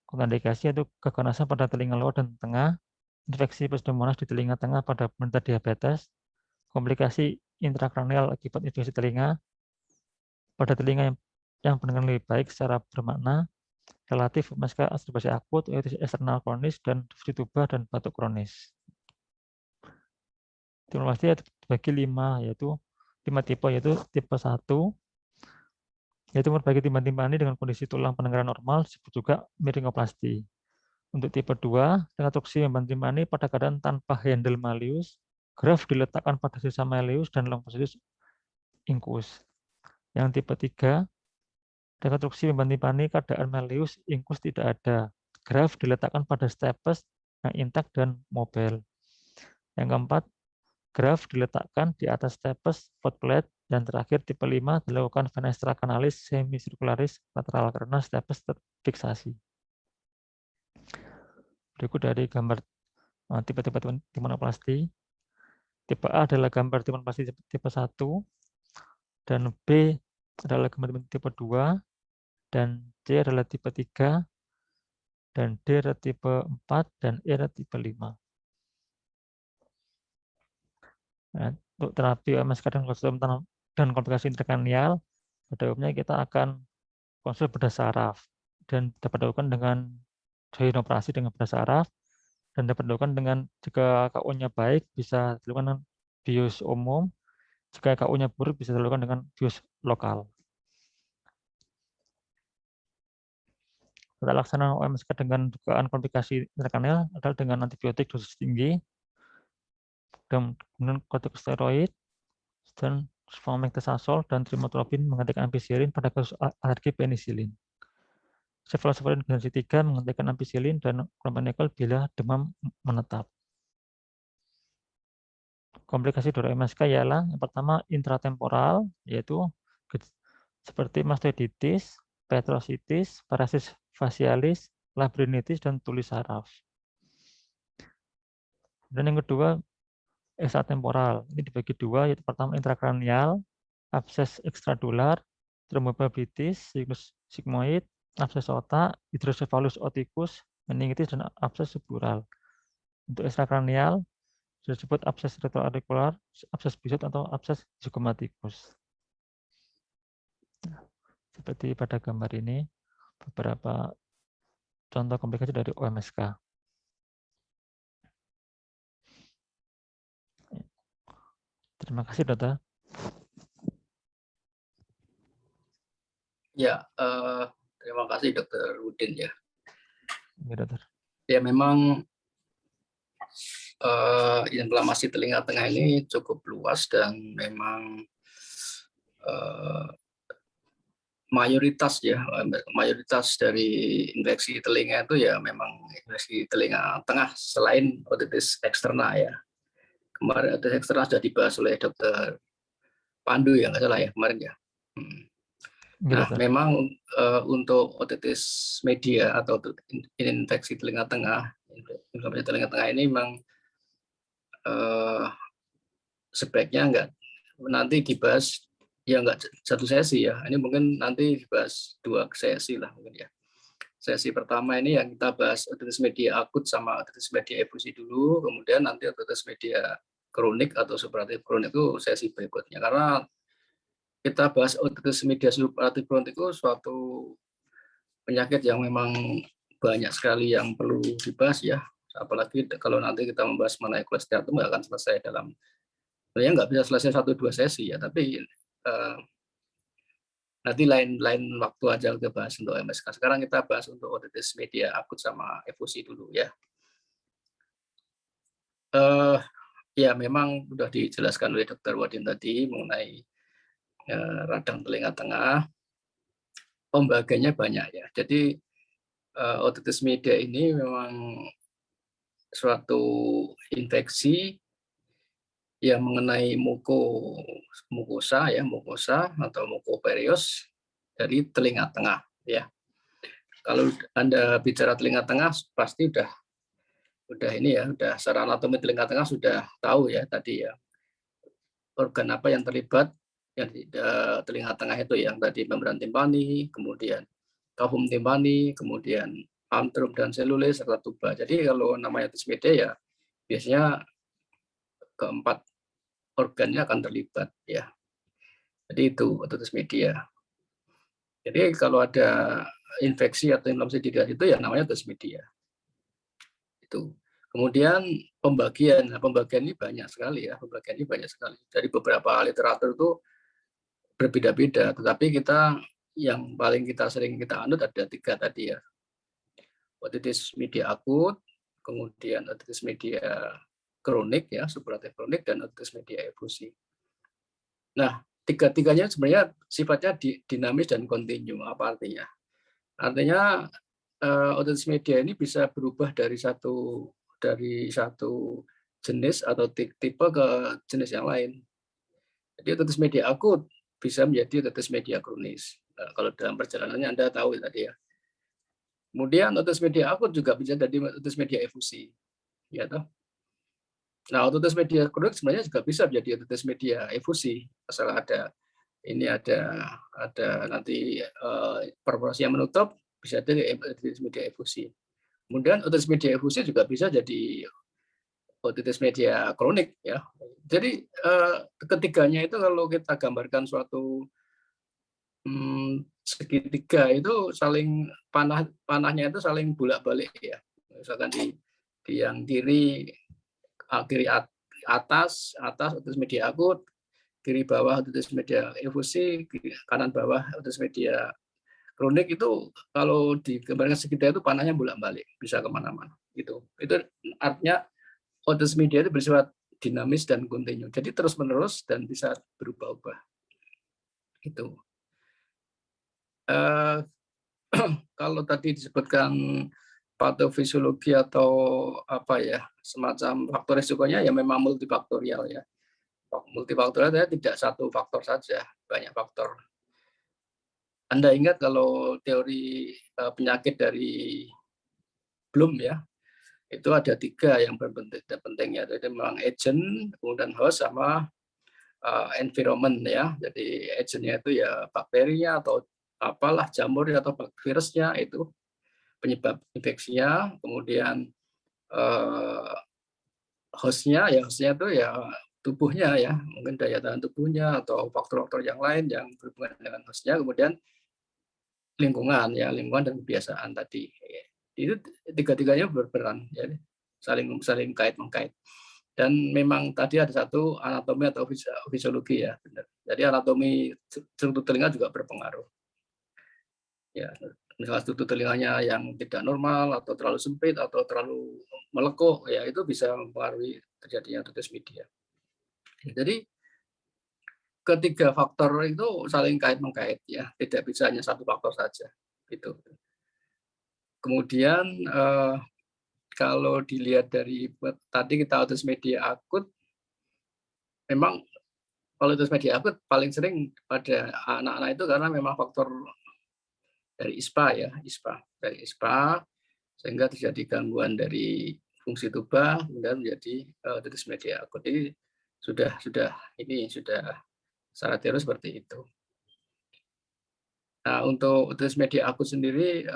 S1: Kontraindikasi yaitu keganasan pada telinga luar dan tengah, infeksi pseudomonas di telinga tengah pada penderita diabetes, komplikasi intrakranial akibat infeksi telinga, pada telinga yang pendengaran lebih baik secara bermakna, relatif meska astrobasi akut, otitis eksternal kronis, dan difusi tuba dan batuk kronis. Timpanoplasti dibagi 5, yaitu 5 tipe, yaitu tipe 1, yaitu memperbaiki timpan timpani dengan kondisi tulang pendengaran normal, disebut juga miringoplasti. Untuk tipe 2, rekonstruksi memban timpani pada keadaan tanpa handle malleus, graf diletakkan pada sisa malleus dan long processus incus. Yang tipe 3, rekonstruksi memban timpani keadaan malleus incus tidak ada, graf diletakkan pada stapes yang intak dan mobile. Yang keempat, graf diletakkan di atas stapes foot plate, dan terakhir tipe 5 dilakukan fenestra canalis semicircularis lateral karena stapes terfiksasi. Berikut dari gambar tipe-tipe timpanoplasti. Tipe A adalah gambar timpanoplasti tipe 1, dan B adalah gambar tipe 2, dan C adalah tipe 3, dan D adalah tipe 4, dan E adalah tipe 5. Nah, untuk terapi OMSK dan komplikasi intrakranial, pada umumnya kita akan konsul bedah saraf, dan dapat dilakukan dengan joint operasi dengan bedah saraf, dan dapat dilakukan dengan, jika KU-nya baik, bisa dilakukan dengan bius umum, jika KU-nya buruk, bisa dilakukan dengan bius lokal. Tata laksana OMSK dengan dugaan komplikasi intrakranial adalah dengan antibiotik dosis tinggi, kemudian kortikosteroid, dan sulfametazole dan trimethoprim menggantikan ampicillin pada kasus alergi penisilin. Cephalosporin generasi 3 menggantikan ampicillin dan clompenicol bila demam menetap. Komplikasi dari OMSK ialah yang pertama intratemporal, yaitu seperti mastoiditis, petrositis, parasis facialis, labrinitis, dan tuli saraf. Dan yang kedua, ekstratemporal. Ini dibagi dua, yaitu pertama intrakranial, abses ekstradular, trombobablitis, siklus sigmoid, abses otak, hidrosefalus oticus, meningitis, dan abses subural. Untuk ekstrakranial, disebut abses retroaurikular, abses bisut, atau abses zygomatikus. Seperti pada gambar ini, beberapa contoh komplikasi dari OMSK. Terima kasih, Dokter.
S3: Ya, terima kasih Dokter Udin ya.
S1: Ya, Dokter.
S3: Ya memang inflamasi telinga tengah ini cukup luas dan memang mayoritas dari infeksi telinga itu ya memang infeksi telinga tengah selain otitis eksterna ya. Kemarin otitis eksterna sudah dibahas oleh Dokter Pandu ya, nggak salah ya kemarin ya. Nah, memang untuk otitis media atau infeksi telinga tengah, inflamasi telinga tengah ini memang sebaiknya enggak nanti dibahas ya enggak satu sesi ya. Ini mungkin nanti dibahas 2 sesi lah mungkin ya. Sesi pertama ini yang kita bahas otitis media akut sama otitis media efusi dulu, kemudian nanti otitis media kronik atau supuratif kronik itu sesi berikutnya. Karena kita bahas otitis media supuratif kronik itu suatu penyakit yang memang banyak sekali yang perlu dibahas ya. Apalagi kalau nanti kita membahas mengenai kolesteat itu nggak akan selesai dalam, sebenarnya nggak bisa selesai 1-2 sesi ya, tapi nanti lain waktu aja kita bahas untuk MSK. Sekarang kita bahas untuk otitis media akut sama efusi dulu ya. Ya memang sudah dijelaskan oleh Dr. Wadin tadi mengenai radang telinga tengah. Pembagiannya banyak ya. Jadi otitis media ini memang suatu infeksi yang mengenai mukosa atau mukoperios dari telinga tengah ya. Kalau Anda bicara telinga tengah pasti udah ini ya, udah secara anatomi telinga tengah sudah tahu ya tadi ya. Organ apa yang terlibat yang di telinga tengah itu yang tadi membran timpani, kemudian kahum timpani, kemudian antrum dan selulis serta tuba. Jadi kalau namanya otitis media ya biasanya keempat organnya akan terlibat ya. Jadi itu otitis media. Jadi kalau ada infeksi atau inflamasi di daerah itu ya namanya otitis media. Itu. Kemudian pembagian ini banyak sekali ya. Pembagian ini banyak sekali. Dari beberapa literatur itu berbeda-beda. Tetapi yang paling sering kita anut ada 3 tadi ya. Otitis media akut, kemudian otitis media kronik ya, supuratif kronik, dan otitis media efusi. Nah, 3-tiganya sebenarnya sifatnya dinamis dan kontinu. Apa artinya? Artinya otitis media ini bisa berubah dari satu jenis atau tipe ke jenis yang lain. Jadi otitis media akut bisa menjadi otitis media kronis. Nah, kalau dalam perjalanannya Anda tahu tadi ya. Kemudian otitis media akut juga bisa jadi otitis media efusi. Ya toh? Nah, otitis media kronik sebenarnya juga bisa menjadi otitis media efusi. Asal ada nanti perforasi yang menutup bisa jadi otitis media efusi. Kemudian otitis media efusi juga bisa jadi otitis media kronik ya. Jadi ketiganya itu kalau kita gambarkan suatu segitiga itu saling panahnya itu saling bolak-balik ya. Misalkan di yang kiri atas otitis media akut, kiri bawah otitis media efusi, kanan bawah otitis media kronik. Itu kalau digambarkan segitiga itu panahnya bolak-balik, bisa kemana-mana. Itu artinya otitis media itu bersifat dinamis dan kontinu. Jadi terus-menerus dan bisa berubah-ubah. Itu. Kalau tadi disebutkan patofisiologi atau apa ya, semacam faktor risikonya ya memang multifaktorial ya. Multifaktorial tidak satu faktor saja, banyak faktor. Anda ingat kalau teori penyakit dari Bloom ya, itu ada 3 yang penting ya. Jadi memang agent, kemudian host, sama environment ya. Jadi agentnya itu ya bakterinya atau apalah, jamurnya atau virusnya, itu penyebab infeksinya. Kemudian hostnya itu ya tubuhnya ya, mungkin daya tahan tubuhnya atau faktor-faktor yang lain yang berhubungan dengan hostnya. Kemudian lingkungan ya, lingkungan dan kebiasaan tadi. Itu 3-tiganya berperan ya, saling kait-mengkait. Dan memang tadi ada satu anatomi atau fisiologi ya, benar. Jadi anatomi struktur telinga juga berpengaruh. Ya, misalnya struktur telinganya yang tidak normal atau terlalu sempit atau terlalu melekuk, ya itu bisa mempengaruhi terjadinya otitis media. Jadi ketiga faktor itu saling kait-mengkait ya, tidak bisa hanya satu faktor saja. Gitu. Kemudian kalau dilihat dari tadi kita otitis media akut, memang kalau otitis media akut paling sering pada anak-anak itu karena memang faktor dari ISPA ya, dari ISPA sehingga terjadi gangguan dari fungsi tuba kemudian menjadi otitis media akut. Jadi sudah secara teori seperti itu. Nah, untuk otitis media akut sendiri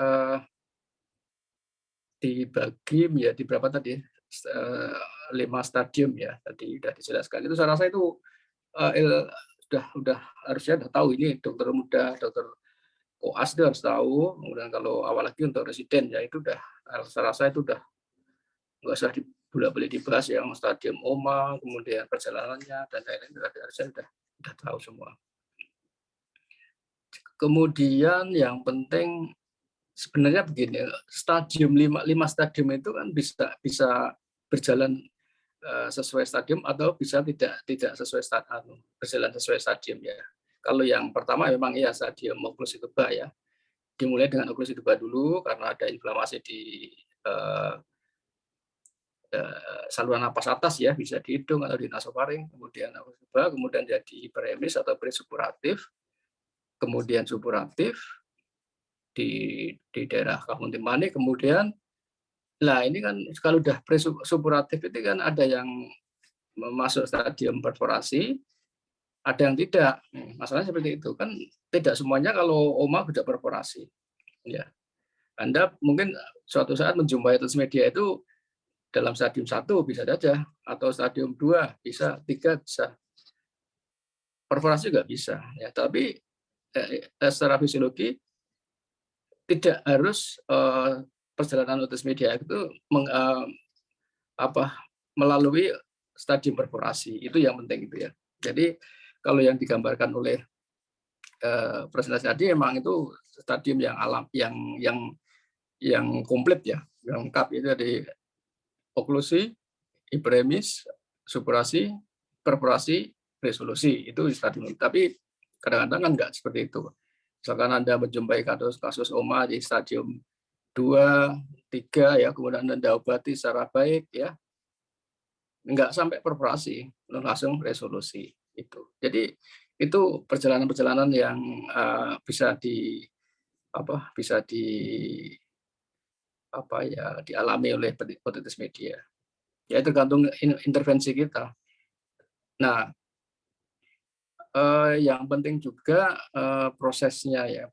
S3: dibagi menjadi berapa tadi? 5 stadium ya, tadi sudah dijelaskan. Itu saya rasa itu sudah harusnya sudah tahu, ini dokter muda, dokter koas itu harus tahu. Kemudian kalau awal lagi untuk residen ya itu udah, saya rasa itu udah nggak usah bolak-balik dibahas yang stadium OMA, kemudian perjalanannya dan lain-lain, harusnya sudah tahu semua. Kemudian yang penting sebenarnya begini, stadium 5 stadium itu kan bisa berjalan sesuai stadium atau bisa tidak sesuai berjalan sesuai stadium ya. Kalau yang pertama memang ya stadium oklusi tuba ya. Dimulai dengan oklusi tuba dulu karena ada inflamasi di saluran napas atas ya, bisa di hidung atau di nasofaring, kemudian oklusi tuba, kemudian jadi hiperemis atau presupuratif, kemudian supuratif di daerah kafum timpani, kemudian ini kan kalau udah presupuratif itu kan ada yang masuk stadium perforasi, ada yang tidak. Masalahnya seperti itu kan, tidak semuanya kalau OMA sudah perforasi. Ya, Anda mungkin suatu saat menjumpai otitis media itu dalam stadium 1 bisa saja, atau stadium 2 bisa, 3 bisa. Perforasi juga bisa. Ya, tapi secara fisiologi tidak harus perjalanan otitis media itu melalui stadium perforasi. Itu yang penting itu ya. Jadi kalau yang digambarkan oleh presentasi tadi memang itu stadium yang yang komplit ya, yang lengkap. Itu dari oklusi, hiperemis, supurasi, perforasi, resolusi, itu stadium. Tapi kadang-kadang kan enggak seperti itu. Misalkan Anda menjumpai kasus OMA di stadium 2, 3 ya, kemudian Anda obati secara baik ya, enggak sampai perforasi, langsung resolusi itu. Jadi itu perjalanan-perjalanan yang bisa dialami oleh otitis media. Ya tergantung intervensi kita. Nah, yang penting juga prosesnya ya,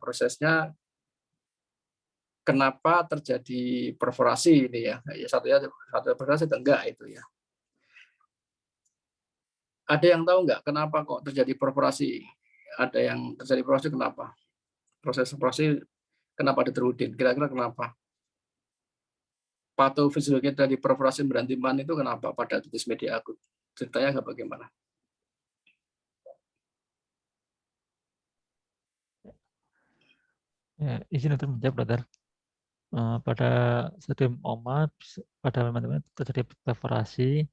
S3: kenapa terjadi perforasi ini ya. Satu perforasi atau enggak itu ya. Ada yang tahu enggak kenapa kok terjadi perforasi? Ada yang terjadi perforasi kenapa? Proses perforasi kenapa diterutin? Kira-kira kenapa? Patofisiologi dari perforasi berantiman itu kenapa pada otitis media akut? Ceritanya bagaimana?
S1: Ya, izin untuk menjawab, dokter. Pada stadium OMA, pada teman-teman terjadi perforasi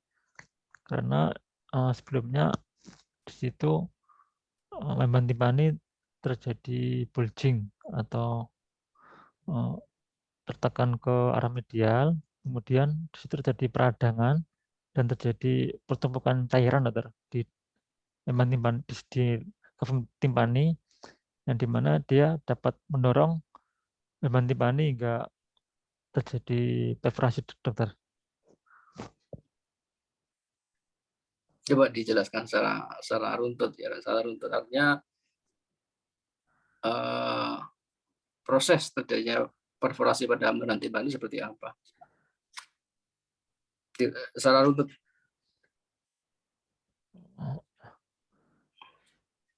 S1: karena sebelumnya di situ membrana timpani terjadi bulging atau tertekan ke arah medial, kemudian di situ terjadi peradangan dan terjadi pertumpukan cairan, dokter, di membrana timpani, di kafum timpani yang dimana dia dapat mendorong memban timpani hingga terjadi perforasi, dokter.
S3: Coba dijelaskan secara runtut ya. Secara runtut artinya proses terjadinya perforasi pada memban timpani seperti apa? Secara runtut.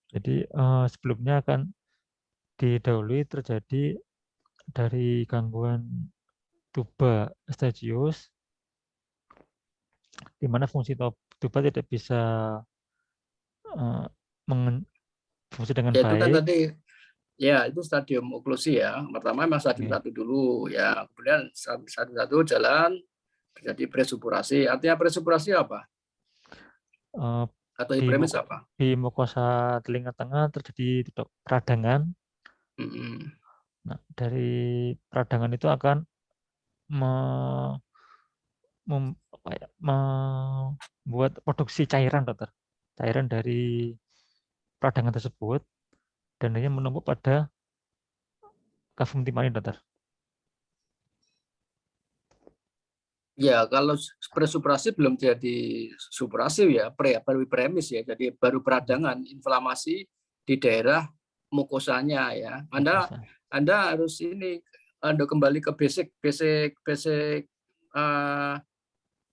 S1: Jadi sebelumnya akan didahului terjadi dari gangguan tuba Eustachius, di mana fungsi tuba tidak bisa fungsi dengan
S3: Ya, itu kan
S1: baik.
S3: tadi ya itu stadium oklusi ya. Pertama memang stadium 1 dulu ya. Kemudian stadium 1 jalan terjadi presupurasi. Artinya presupurasi apa? Atau hiperemis apa?
S1: Di mukosa telinga tengah terjadi peradangan. Nah, dari peradangan itu akan membuat produksi cairan, dokter. Cairan dari peradangan tersebut, dan ini menumpuk pada kavum timpani, dokter.
S3: Ya, kalau presupurasi belum jadi supurasi ya, baru premis ya. Jadi baru peradangan, inflamasi di daerah mukosanya ya. Anda harus ini Anda kembali ke basic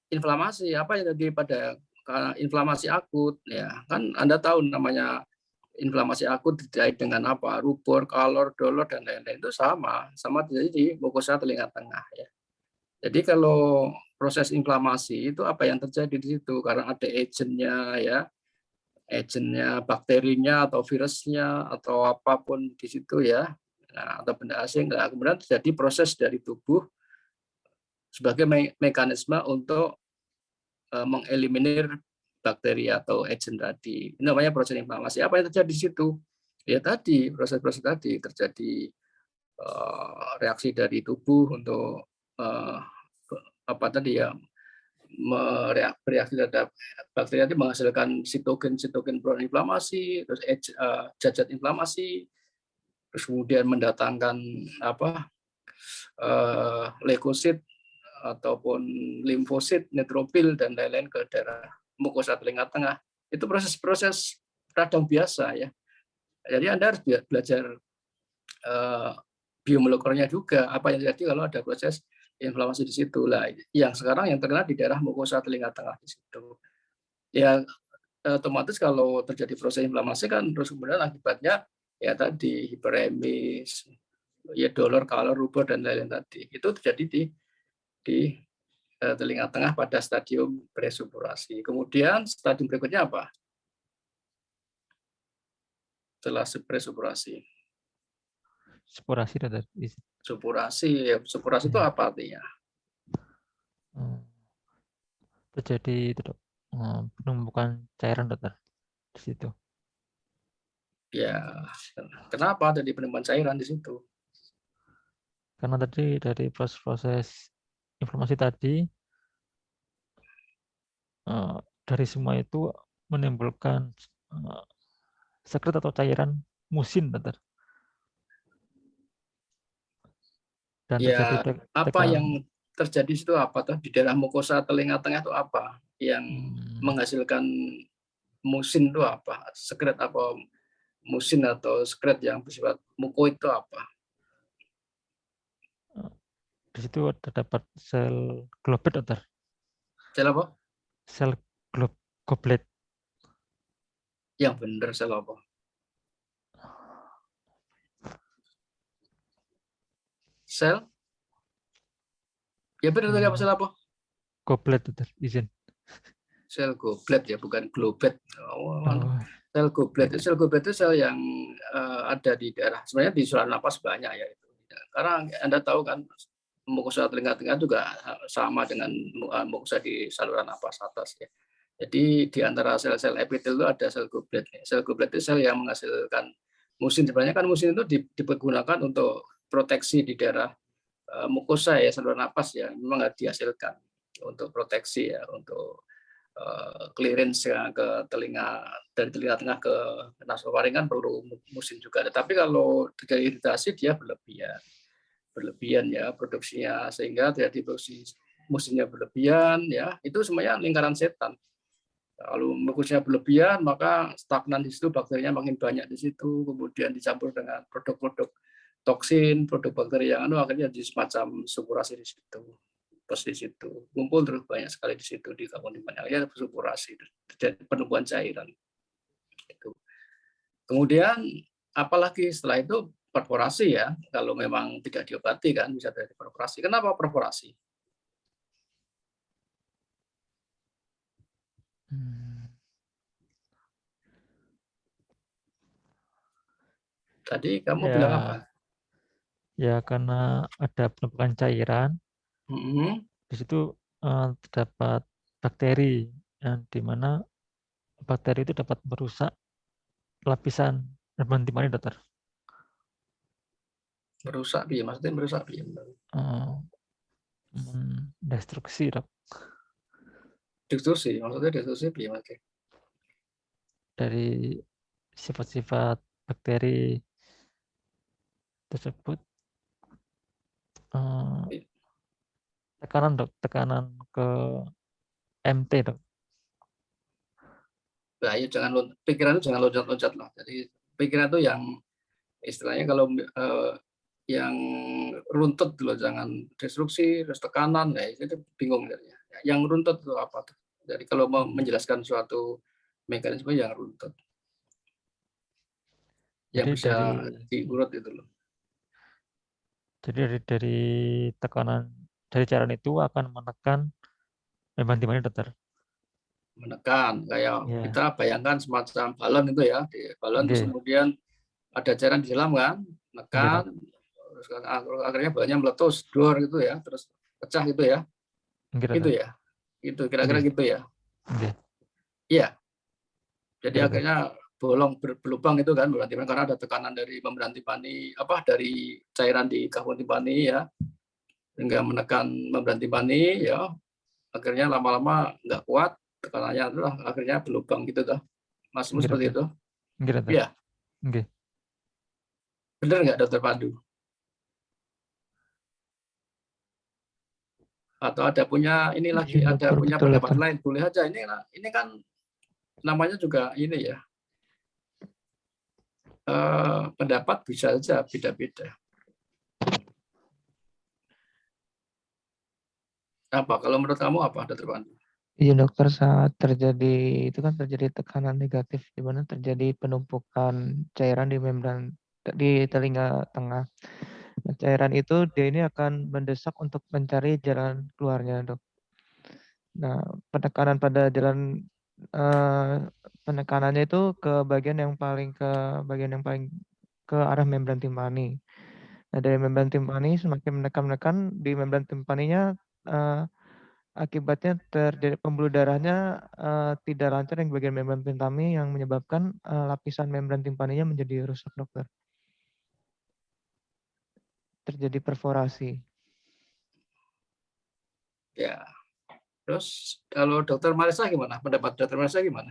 S3: inflamasi apa yang tadi pada inflamasi akut ya. Kan Anda tahu namanya inflamasi akut terkait dengan apa? Rubor, kalor, dolor dan lain-lain itu sama terjadi di mukosa telinga tengah ya. Jadi kalau proses inflamasi itu apa yang terjadi di situ karena ada agentnya, bakterinya atau virusnya atau apapun di situ ya, nah, atau benda asing. Nah, kemudian terjadi proses dari tubuh sebagai mekanisme untuk mengeliminir bakteri atau agent tadi. Ini namanya proses inflamasi. Apa yang terjadi di situ? Ya tadi proses-proses tadi terjadi reaksi dari tubuh untuk apa tadi ya, bereaksi terhadap bakteri tadi menghasilkan sitokin proinflamasi, terus zat inflamasi, terus kemudian mendatangkan apa leukosit ataupun limfosit, neutrofil dan lain-lain ke daerah mukosa telinga tengah. Itu proses-proses radang biasa ya. Jadi Anda harus belajar biomolekulernya juga, apa yang terjadi kalau ada proses inflamasi di situ lah. Yang sekarang yang terkena di daerah mukosa telinga tengah di situ. Ya otomatis kalau terjadi proses inflamasi kan terus kemudian akibatnya ya tadi hiperemis, ya dolor, kalor, rubor dan lain-lain tadi. Itu terjadi di telinga tengah pada stadium presupurasi. Kemudian stadium berikutnya apa? Setelah presupurasi.
S1: Supurasi, dokter.
S3: Supurasi itu apa artinya?
S1: Terjadi penumpukan cairan, dokter, di situ.
S3: Ya, kenapa ada di penumpukan cairan di situ?
S1: Karena tadi dari proses inflamasi tadi, dari semua itu menimbulkan sekret atau cairan musin, dokter. Dan
S3: ya,
S1: terjadi
S3: apa yang terjadi itu apa tuh di daerah mukosa telinga tengah itu apa yang menghasilkan musin itu apa? Sekret apa musin atau sekret yang bersifat muko itu apa?
S1: Di situ terdapat sel globet, dokter.
S3: Sel apa?
S1: Sel goblet.
S3: Yang benar sel apa? Sel? Ya benar tadi apa sel apa?
S1: Goblet, dokter. Izin.
S3: Sel goblet ya, bukan globet. Sel goblet itu sel yang ada di daerah. Sebenarnya di saluran napas banyak ya itu. Karena Anda tahu kan mukosa telinga tengah juga sama dengan mukosa di saluran napas atas ya. Jadi di antara sel-sel epitel itu ada sel goblet. Sel goblet itu sel yang menghasilkan musin. Sebenarnya kan musin itu dipergunakan untuk proteksi di daerah mukosa ya, saluran napas ya. Memang harus dihasilkan untuk proteksi ya, untuk clearance ya, ke telinga, dari telinga tengah ke nasofaring kan perlu musim juga. Tapi kalau terjadi iritasi dia berlebihan ya produksinya, sehingga terjadi produksi musimnya berlebihan ya, itu semuanya lingkaran setan. Kalau mukusnya berlebihan, maka stagnan di situ, bakterinya makin banyak di situ, kemudian dicampur dengan produk-produk toksin, produk bakteri yang akhirnya jadi semacam supurasi di situ. Terus di situ kumpul terus banyak sekali di situ di karbon timpani, akhirnya supurasi, terjadi penumpukan cairan. Gitu. Kemudian apalagi setelah itu perforasi ya, kalau memang tidak diobati kan bisa terjadi perforasi. Kenapa perforasi? Tadi kamu bilang apa?
S1: Ya karena ada penumpukan cairan, di situ terdapat bakteri, yang di mana bakteri itu dapat merusak lapisan membrana timpani, dokter.
S3: Merusak biar, maksudnya merusak biar.
S1: Destruksi, dok.
S3: Destruksi, maksudnya destruksi biar.
S1: Dari sifat-sifat bakteri tersebut. Tekanan, dok, tekanan ke MT, dok.
S3: Nah, ya pikiran itu jangan loncat-loncat lah. Jadi pikiran itu yang istilahnya kalau yang runtut loh, jangan destruksi, terus tekanan, ya itu bingung jadinya. Yang runtut itu apa tuh? Jadi kalau mau menjelaskan suatu mekanisme yang runtut, yang
S1: Jadi
S3: bisa diurut itu loh.
S1: Jadi dari tekanan dari cairan itu akan menekan membrana timpani, dokter.
S3: Menekan, kayak
S1: Ya.
S3: kita bayangkan semacam balon itu ya, di balon terus
S1: Oke.
S3: kemudian ada cairan di dalam kan, menekan, terus akhirnya balonnya meletus, dor gitu ya, terus pecah gitu ya. Gitu ya, itu kira-kira gitu ya. Iya. Jadi akhirnya bolong berlubang itu kan membrana timpani, karena ada tekanan dari membrana timpani, dari cairan di karbon timpani ya, hingga menekan membrana timpani ya, akhirnya lama-lama nggak kuat tekanannya, itulah akhirnya berlubang gitu toh. Maksudmu seperti itu? Iya. Benar nggak, Dokter Pandu? Atau ada punya ini lagi, ada punya pendapat lain, boleh aja. Ini kan namanya juga ini ya, pendapat bisa saja beda-beda. Apa kalau menurut kamu apa, Dokter Pandu?
S6: Iya, dokter, saat terjadi itu kan terjadi tekanan negatif di mana terjadi penumpukan cairan di membran di telinga tengah. Nah, cairan itu dia ini akan mendesak untuk mencari jalan keluarnya, dok. Nah, penekanan pada jalan penekanannya itu ke bagian yang paling ke arah membran timpani. Nah, dari membran timpani semakin menekan di membran timpaninya, akibatnya terjadi pembuluh darahnya tidak lancar yang bagian membran timpani yang menyebabkan lapisan membran timpaninya menjadi rusak, dokter. Terjadi perforasi.
S3: Ya. Terus kalau Dokter Marisa gimana? Pendapat Dokter Marisa gimana?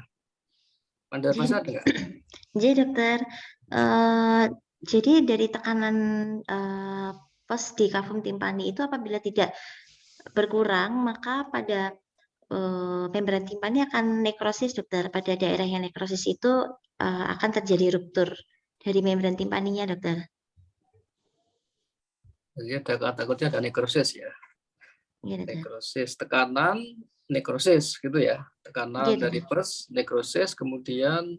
S3: Pendapat Marisa ada nggak?
S5: Jadi dokter, jadi dari tekanan pos di kavum timpani itu apabila tidak berkurang, maka pada membran timpani akan nekrosis, dokter. Pada daerah yang nekrosis itu akan terjadi ruptur dari membran timpaninya, dokter.
S3: Jadi takutnya ada nekrosis ya.
S5: Iya, dokter.
S3: Nekrosis, tekanan, nekrosis gitu ya. Tekanan dari pers, nekrosis, kemudian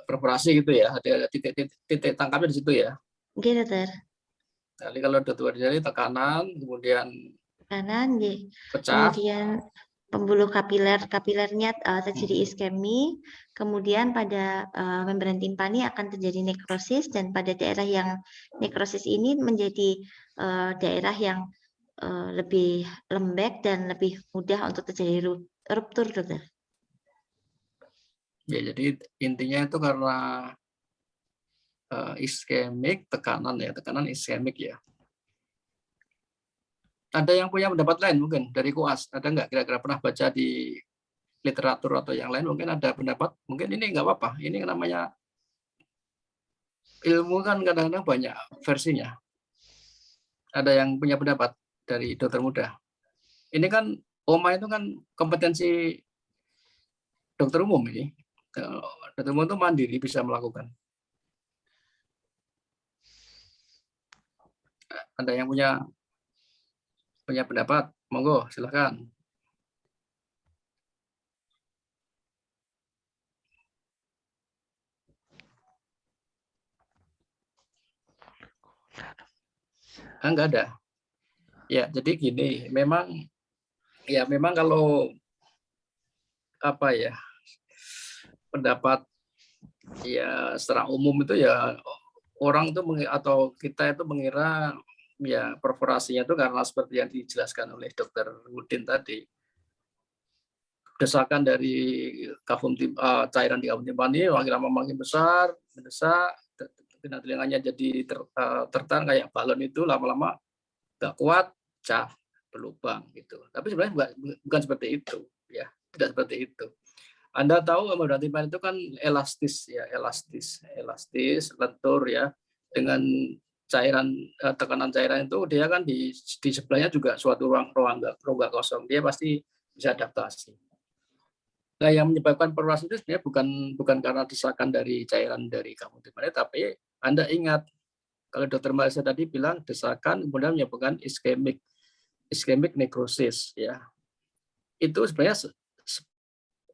S3: perforasi gitu ya. Ada titik tangkapnya di situ ya.
S5: Oke, dokter.
S3: Jadi kalau dokter jadi tekanan, kemudian pecah,
S5: kemudian pembuluh kapilernya terjadi iskemi, kemudian pada membran timpani akan terjadi nekrosis, dan pada daerah yang nekrosis ini menjadi daerah yang lebih lembek dan lebih mudah untuk terjadi ruptur, dokter.
S3: Ya, jadi intinya itu karena iskemik, tekanan iskemik ya. Ada yang punya pendapat lain mungkin dari KUAS? Ada nggak kira-kira pernah baca di literatur atau yang lain mungkin ada pendapat, mungkin ini nggak apa-apa. Ini namanya ilmu kan kadang-kadang banyak versinya. Ada yang punya pendapat dari dokter muda. Ini kan OMA itu kan kompetensi dokter umum ini. Dokter umum itu mandiri bisa melakukan. Ada yang punya pendapat, monggo silakan. Enggak ada. Ya, jadi gini, memang kalau apa ya, pendapat ya secara umum itu ya orang itu atau kita itu mengira ya perforasinya itu karena seperti yang dijelaskan oleh Dokter Udin tadi, desakan dari cairan di kafum timpani makin lama makin besar, mendesak, telinganya jadi tertahan kayak balon itu, lama-lama nggak kuat, pecah, berlubang gitu. Tapi sebenarnya bukan seperti itu, ya, tidak seperti itu. Anda tahu membrana timpani itu kan elastis, lentur ya, dengan cairan tekanan cairan itu dia kan di sebelahnya juga suatu rongga kosong, dia pasti bisa adaptasi. Nah, yang menyebabkan perforasi itu sebenarnya bukan karena desakan dari cairan dari kafum timpani, tapi Anda ingat kalau Dokter Malaysia tadi bilang desakan kemudian menyebabkan iskemik nekrosis, ya. Itu sebenarnya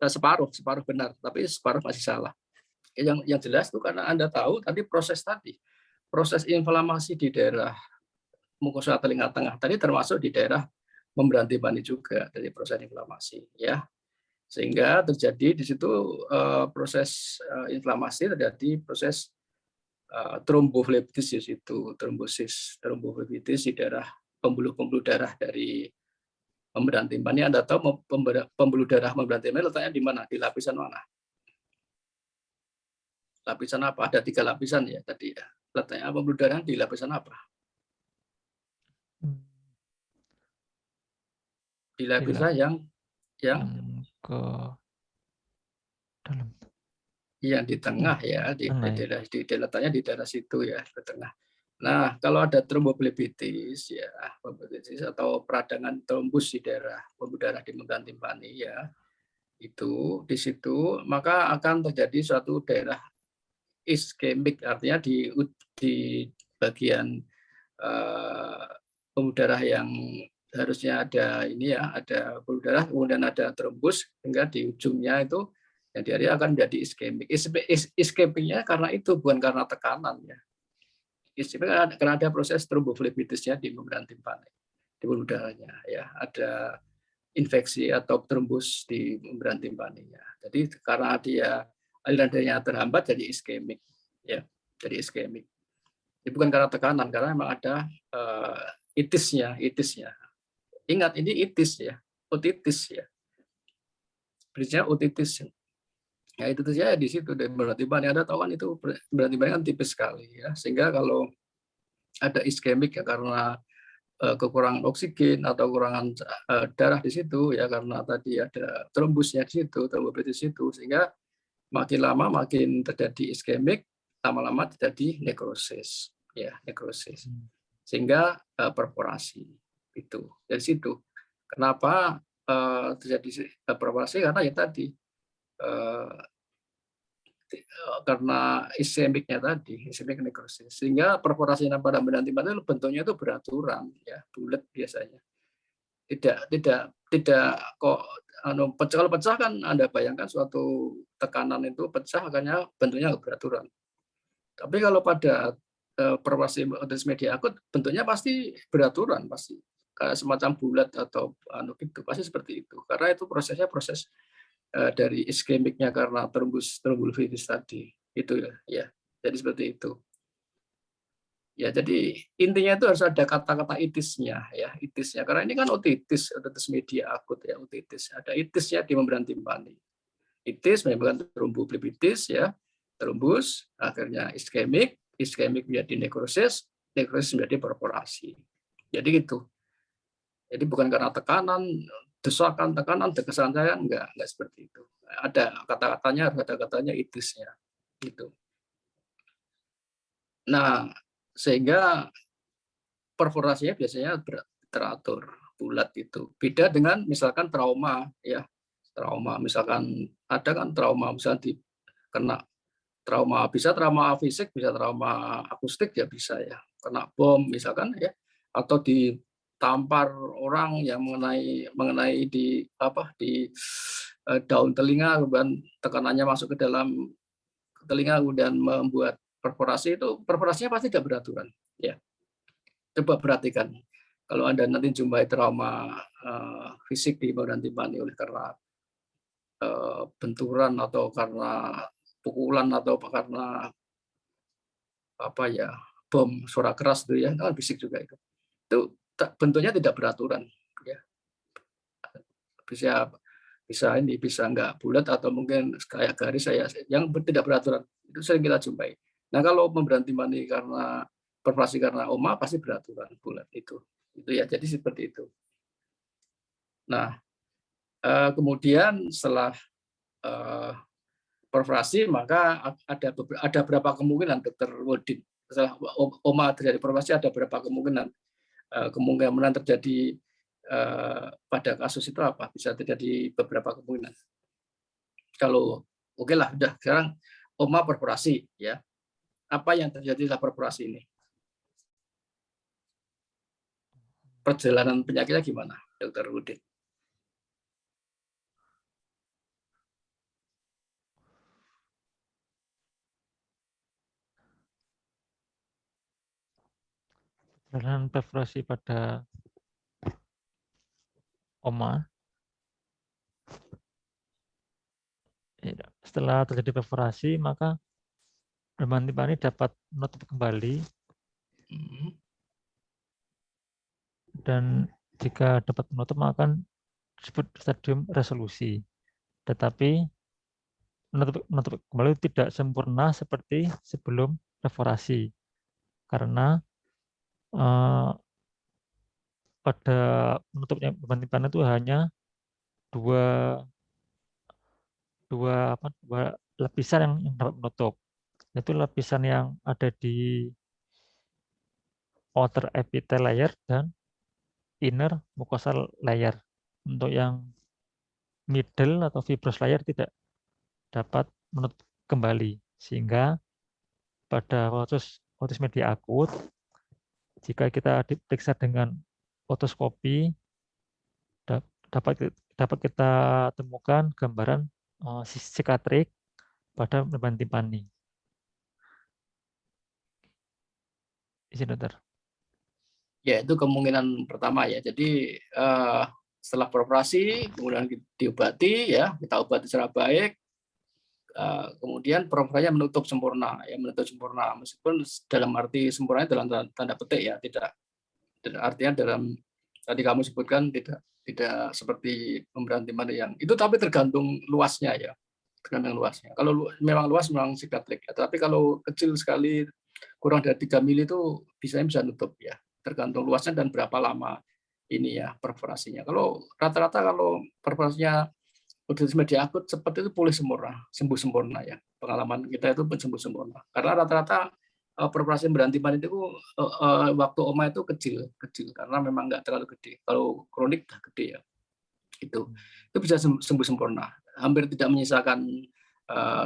S3: separuh benar, tapi separuh masih salah. Yang jelas itu karena Anda tahu tadi proses inflamasi di daerah mukosa telinga tengah tadi termasuk di daerah membran timpani juga dari proses inflamasi, ya. Sehingga terjadi di situ proses inflamasi, terjadi proses tromboflebitis di situ, tromboflebitis di daerah pembuluh darah dari membran timpani. Anda tahu pembuluh darah membran timpani letaknya di mana? Di lapisan mana? Lapisan apa? Ada 3 lapisan ya tadi ya. Letaknya pembuluh darah di lapisan apa? Di lapisan yang
S1: ke dalam.
S3: Yang di tengah ya, letaknya di daerah situ ya, di tengah. Nah, kalau ada tromboflebitis ya, atau peradangan trombus di daerah pembuluh darah di membran timpani ya, itu di situ maka akan terjadi suatu daerah iskemik, artinya di bagian pembuluh darah yang harusnya ada ini ya, ada pembuluh darah kemudian ada trombus, sehingga di ujungnya itu yang di area akan menjadi iskemik. Iskemiknya karena itu, bukan karena tekanan ya. Iskemik karena ada proses tromboflebitisnya di membran timpani, di pembuluh darahnya ya, ada infeksi atau trombus di membran timpaninya. Jadi karena dia aliran darahnya terhambat jadi iskemik ya, jadi iskemik. Ini bukan karena tekanan, karena memang ada itisnya. Ingat ini itis ya, otitis ya. Berarti otitis. Ya itu saja di situ dari membran timpani. Anda tahu kan itu membran timpani kan tipis sekali ya, sehingga kalau ada iskemik ya karena kekurangan oksigen atau kekurangan darah di situ ya, karena tadi ada trombusnya di situ, tromboflebitis di situ, sehingga makin lama makin terjadi iskemik, lama-lama terjadi nekrosis ya, nekrosis. Sehingga perforasi itu. Dari situ. Kenapa terjadi perforasi? Karena ya tadi karena iskemiknya tadi, iskemik nekrosis, sehingga perforasi pada membran timpani bentuknya itu beraturan ya, bulat biasanya. Tidak kok kalau pecah kan Anda bayangkan suatu tekanan itu pecah akhirnya bentuknya beraturan. Tapi kalau pada perforasi otitis media akut bentuknya pasti beraturan, pasti kayak semacam bulat atau gitu, pasti seperti itu. Karena itu prosesnya proses dari iskemiknya karena tromboflebitis tadi itu ya. Jadi seperti itu. Ya, jadi intinya itu harus ada kata-kata itisnya ya, itisnya. Karena ini kan otitis media akut ya, otitis. Ada itisnya di membran timpani. Itis menyebabkan tromboflebitis ya, trombus, akhirnya iskemik menjadi nekrosis menjadi perforasi. Jadi gitu. Jadi bukan karena tekanan desakan, tekanan, dekesan saya enggak seperti itu. Ada kata-katanya, harus ada katanya idusnya gitu. Nah, sehingga perforasinya biasanya teratur bulat itu. Beda dengan misalkan trauma ya. Trauma misalkan ada kan trauma misalnya kena trauma, bisa trauma fisik, bisa trauma akustik ya bisa ya. Kena bom misalkan ya, atau ditampar orang yang mengenai di daun telinga, kemudian tekanannya masuk ke dalam telinga kemudian membuat perforasi, itu perforasinya pasti tidak beraturan ya. Coba perhatikan kalau Anda nanti jumpai trauma fisik di bagian timpani oleh karena benturan atau karena pukulan atau karena bom suara keras itu ya, kan fisik juga itu bentuknya tidak beraturan ya, bisa nggak bulat atau mungkin kayak garis yang tidak beraturan, itu sering kita jumpai. Nah kalau membran timpani karena perforasi karena oma pasti beraturan bulat itu ya, jadi seperti itu. Nah kemudian setelah perforasi maka ada berapa kemungkinan, Dr. Wodin, setelah oma terjadi perforasi ada berapa kemungkinan terjadi pada kasus itu apa? Bisa terjadi beberapa kemungkinan. Kalau oke lah, udah sekarang oma perforasi ya. Apa yang terjadi setelah perforasi ini? Perjalanan penyakitnya gimana, Dr. Wodin?
S1: Perjalanan perforasi pada oma setelah terjadi perforasi maka membran timpani dapat menutup kembali, dan jika dapat menutup maka akan disebut stadium resolusi. Tetapi menutup kembali tidak sempurna seperti sebelum perforasi, karena pada menutupnya membran timpani itu hanya dua lapisan yang dapat menutup, yaitu lapisan yang ada di outer epithelial layer dan inner mucosal layer. Untuk yang middle atau fibrous layer tidak dapat menutup kembali, sehingga pada otitis media akut jika kita diperiksa dengan otoskopi dapat kita temukan gambaran sikatrik pada membran timpani. Izin, Dokter.
S3: Ya, itu kemungkinan pertama ya. Jadi setelah beroperasi kemudian diobati ya, kita obati secara baik, kemudian perforasinya menutup sempurna ya, meskipun dalam arti sempurna dalam tanda petik ya, tidak artinya dalam tadi kamu sebutkan tidak seperti membran timpani yang itu, tapi tergantung luasnya ya, tergantung luasnya. Kalau memang luas memang sikatrik ya, tapi kalau kecil sekali kurang dari 3 mili itu bisa nutup ya, tergantung luasnya dan berapa lama ini ya perforasinya. Kalau rata-rata kalau perforasinya otitis media akut seperti itu pulih sempurna, sembuh sempurna ya. Pengalaman kita itu sembuh sempurna. Karena rata-rata perforasi membran timpani itu waktu oma itu kecil karena memang nggak terlalu gede. Kalau kronik dah gede ya. Itu bisa sembuh sempurna. Hampir tidak menyisakan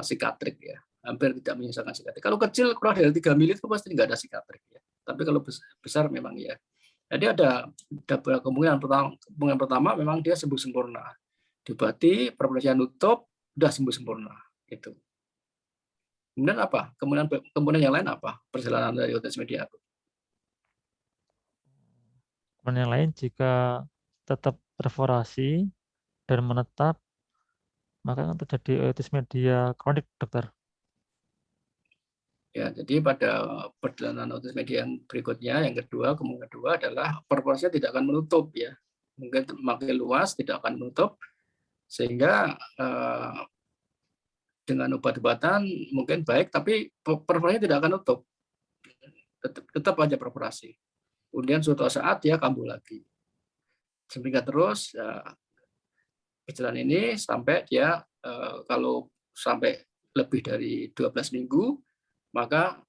S3: sikatrik ya. Hampir tidak menyisakan sikatrik. Kalau kecil kurang dari 3 mili itu pasti nggak ada sikatrik ya. Tapi kalau besar memang ya. Jadi ada kemungkinan pertama memang dia sembuh sempurna. Diobati, perforasinya nutup, sudah sembuh sempurna. Itu. Kemudian apa? Kemudian yang lain apa? Perjalanan dari otitis media akut.
S1: Kemudian yang lain jika tetap perforasi dan menetap, maka akan terjadi otitis media kronik, Dokter.
S3: Ya, jadi pada perjalanan otitis media yang berikutnya, kemungkinan kedua adalah perforasinya tidak akan menutup ya, mungkin makin luas tidak akan menutup, sehingga dengan obat-obatan mungkin baik, tapi perforasinya tidak akan menutup, tetap aja perforasi. Kemudian suatu saat dia kambuh lagi, sehingga terus gejala ini sampai dia kalau sampai lebih dari 12 minggu, maka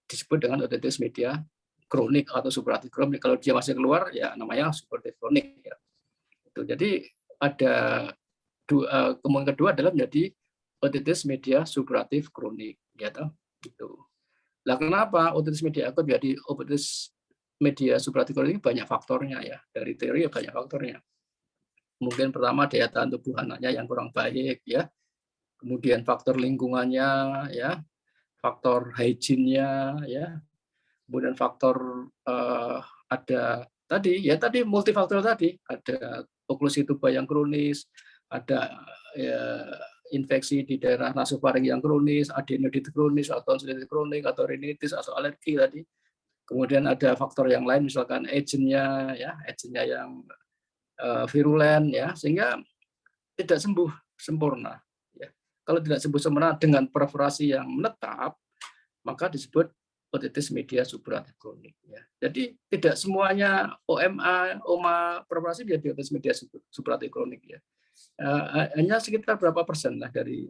S3: disebut dengan otitis media kronik atau supuratif kronik. Kalau dia masih keluar, ya namanya supuratif kronik. Ya. Jadi ada kemungkinan kedua adalah menjadi otitis media supuratif kronik. Gitu. Lah kenapa otitis media akut menjadi otitis media supuratif kronik? Banyak faktornya ya. Dari teori banyak faktornya. Mungkin pertama daya tahan tubuh anaknya yang kurang baik, ya. Kemudian faktor lingkungannya, ya, faktor hygiene-nya, ya, kemudian faktor ada tadi multifaktor tadi, ada oklusi tuba yang kronis, ada ya, infeksi di daerah nasofaring yang kronis, adenoiditis kronis, atau tonsilitis kronik, atau rinitis, atau alergi tadi. Kemudian ada faktor yang lain, misalkan agentnya, ya, agentnya yang virulen, ya, sehingga tidak sembuh sempurna. Kalau tidak sembuh sempurna dengan perforasi yang menetap, maka disebut otitis media supuratif kronik. Ya. Jadi tidak semuanya OMA perforasi menjadi otitis media supuratif kronik. Ya. Hanya sekitar berapa persen lah dari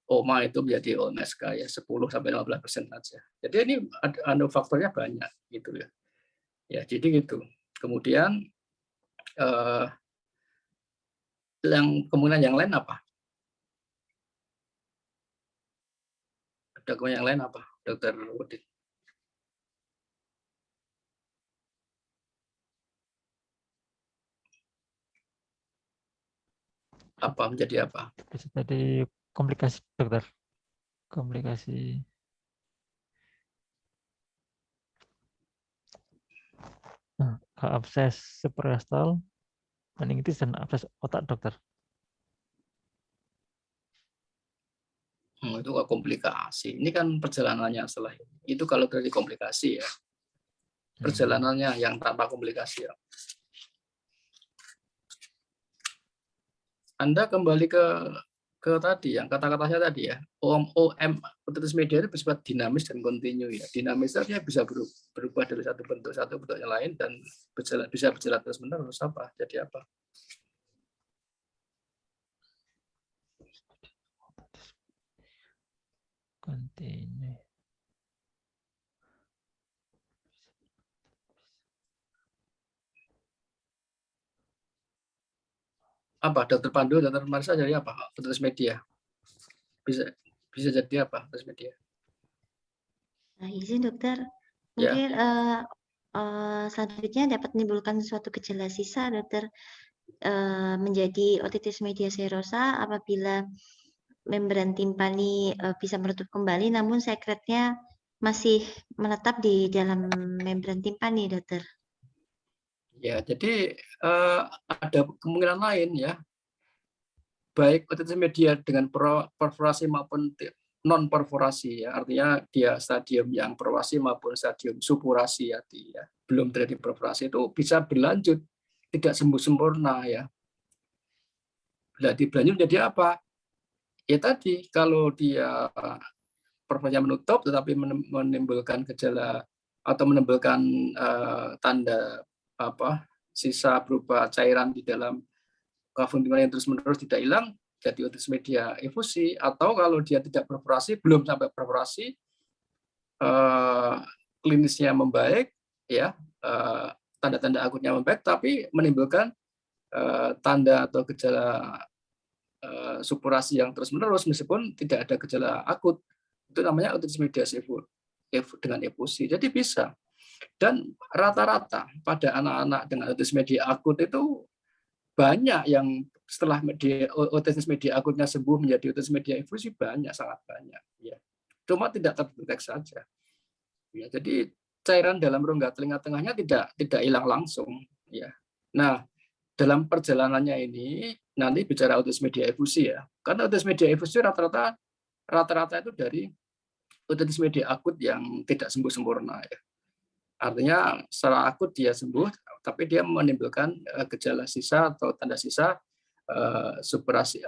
S3: OMA itu menjadi OMSK, ya 10-15% saja. Jadi ini faktornya banyak gitu ya. Ya jadi gitu. Kemudian kemungkinan yang lain apa? Ada kemungkinan yang lain apa, Dokter Udin? Apa menjadi apa?
S1: Bisa jadi komplikasi, dokter. Komplikasi. Nah, abses suprastal, meningitis, dan abses otak, dokter.
S3: Itu nggak komplikasi. Ini kan perjalanannya setelah ini. Itu kalau dari komplikasi ya. Perjalanannya yang tanpa komplikasi ya. Anda kembali ke tadi yang kata-katanya tadi ya. Otitis media itu bersifat dinamis dan kontinu ya. Dinamis artinya bisa berubah dari satu bentuk yang lain dan bisa berjalan terus menerus apa? Jadi apa?
S1: Kontinu.
S3: Apa, Dokter Pandu, Dokter Marisa jadi apa? Otitis media. Bisa jadi apa otitis media?
S5: Nah, izin dokter,
S3: Ya.
S5: mungkin selanjutnya dapat menimbulkan suatu gejala sisa, dokter, menjadi otitis media serosa apabila membran timpani bisa menutup kembali, namun sekretnya masih menetap di dalam membran timpani, dokter.
S3: Ya, jadi ada kemungkinan lain ya. Baik otitis media dengan perforasi maupun non perforasi ya, artinya dia stadium yang perforasi maupun stadium supurasi ya, belum terjadi perforasi itu bisa berlanjut tidak sembuh sempurna ya. Berlanjut jadi apa? Ya tadi kalau dia perforasinya menutup tetapi menimbulkan gejala atau menimbulkan tanda sisa berupa cairan di dalam kafum timpani yang terus-menerus tidak hilang, jadi otitis media efusi. Atau kalau dia tidak perforasi, belum sampai perforasi, klinisnya membaik, ya, tanda-tanda akutnya membaik, tapi menimbulkan tanda atau gejala supurasi yang terus-menerus meskipun tidak ada gejala akut. Itu namanya otitis media dengan efusi. Jadi bisa. Dan rata-rata pada anak-anak dengan otitis media akut itu banyak yang setelah otitis media akutnya sembuh menjadi otitis media efusi, banyak, sangat banyak. Ya. Cuma tidak terdeteksi saja. Ya, jadi cairan dalam rongga telinga tengahnya tidak hilang langsung. Ya. Nah, dalam perjalanannya ini nanti bicara otitis media efusi ya. Karena otitis media efusi rata-rata itu dari otitis media akut yang tidak sembuh sempurna ya. Artinya secara akut dia sembuh, tapi dia menimbulkan gejala sisa atau tanda sisa supurasi,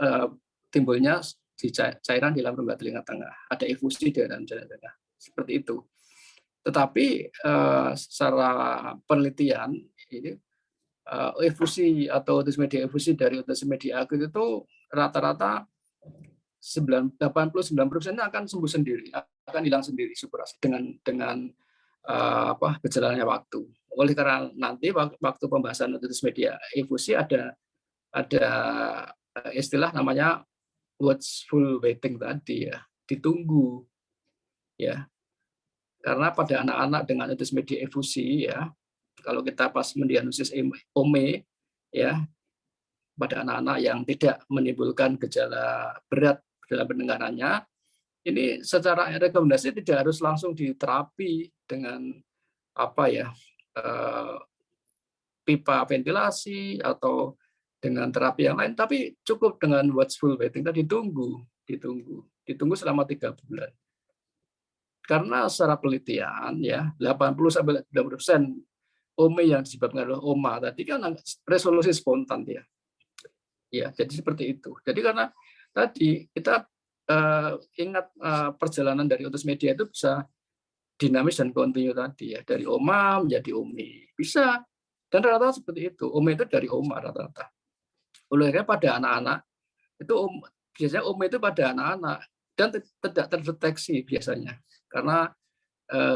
S3: timbulnya di cairan di dalam rongga telinga tengah. Ada efusi di dalam telinga tengah. Seperti itu. Tetapi secara penelitian ini efusi atau otosis media efusi dari otosis media akut itu rata-rata 80-90% akan sembuh sendiri, akan hilang sendiri supurasi dengan berjalannya waktu. Oleh karena nanti waktu pembahasan otosis media efusi ada istilah namanya watchful waiting tadi ya, ditunggu ya. Karena pada anak-anak dengan otosis media efusi ya, kalau kita pas mendiagnosis OME ya, pada anak-anak yang tidak menimbulkan gejala berat dalam pendengarannya, ini secara rekomendasi tidak harus langsung diterapi dengan pipa ventilasi atau dengan terapi yang lain, tapi cukup dengan watchful waiting tadi, ditunggu selama 3 bulan. Karena secara penelitian ya 80-90% OME yang disebabkan oleh OMA tadi kan resolusi spontan dia. Ya, jadi seperti itu. Jadi karena tadi kita ingat perjalanan dari otosis media itu bisa dinamis dan kontinu tadi ya, dari OMA menjadi OME. Bisa. Dan rata-rata seperti itu. OME itu dari OMA rata-rata. Oleh karena pada anak-anak itu biasanya OME itu pada anak-anak dan tidak terdeteksi biasanya karena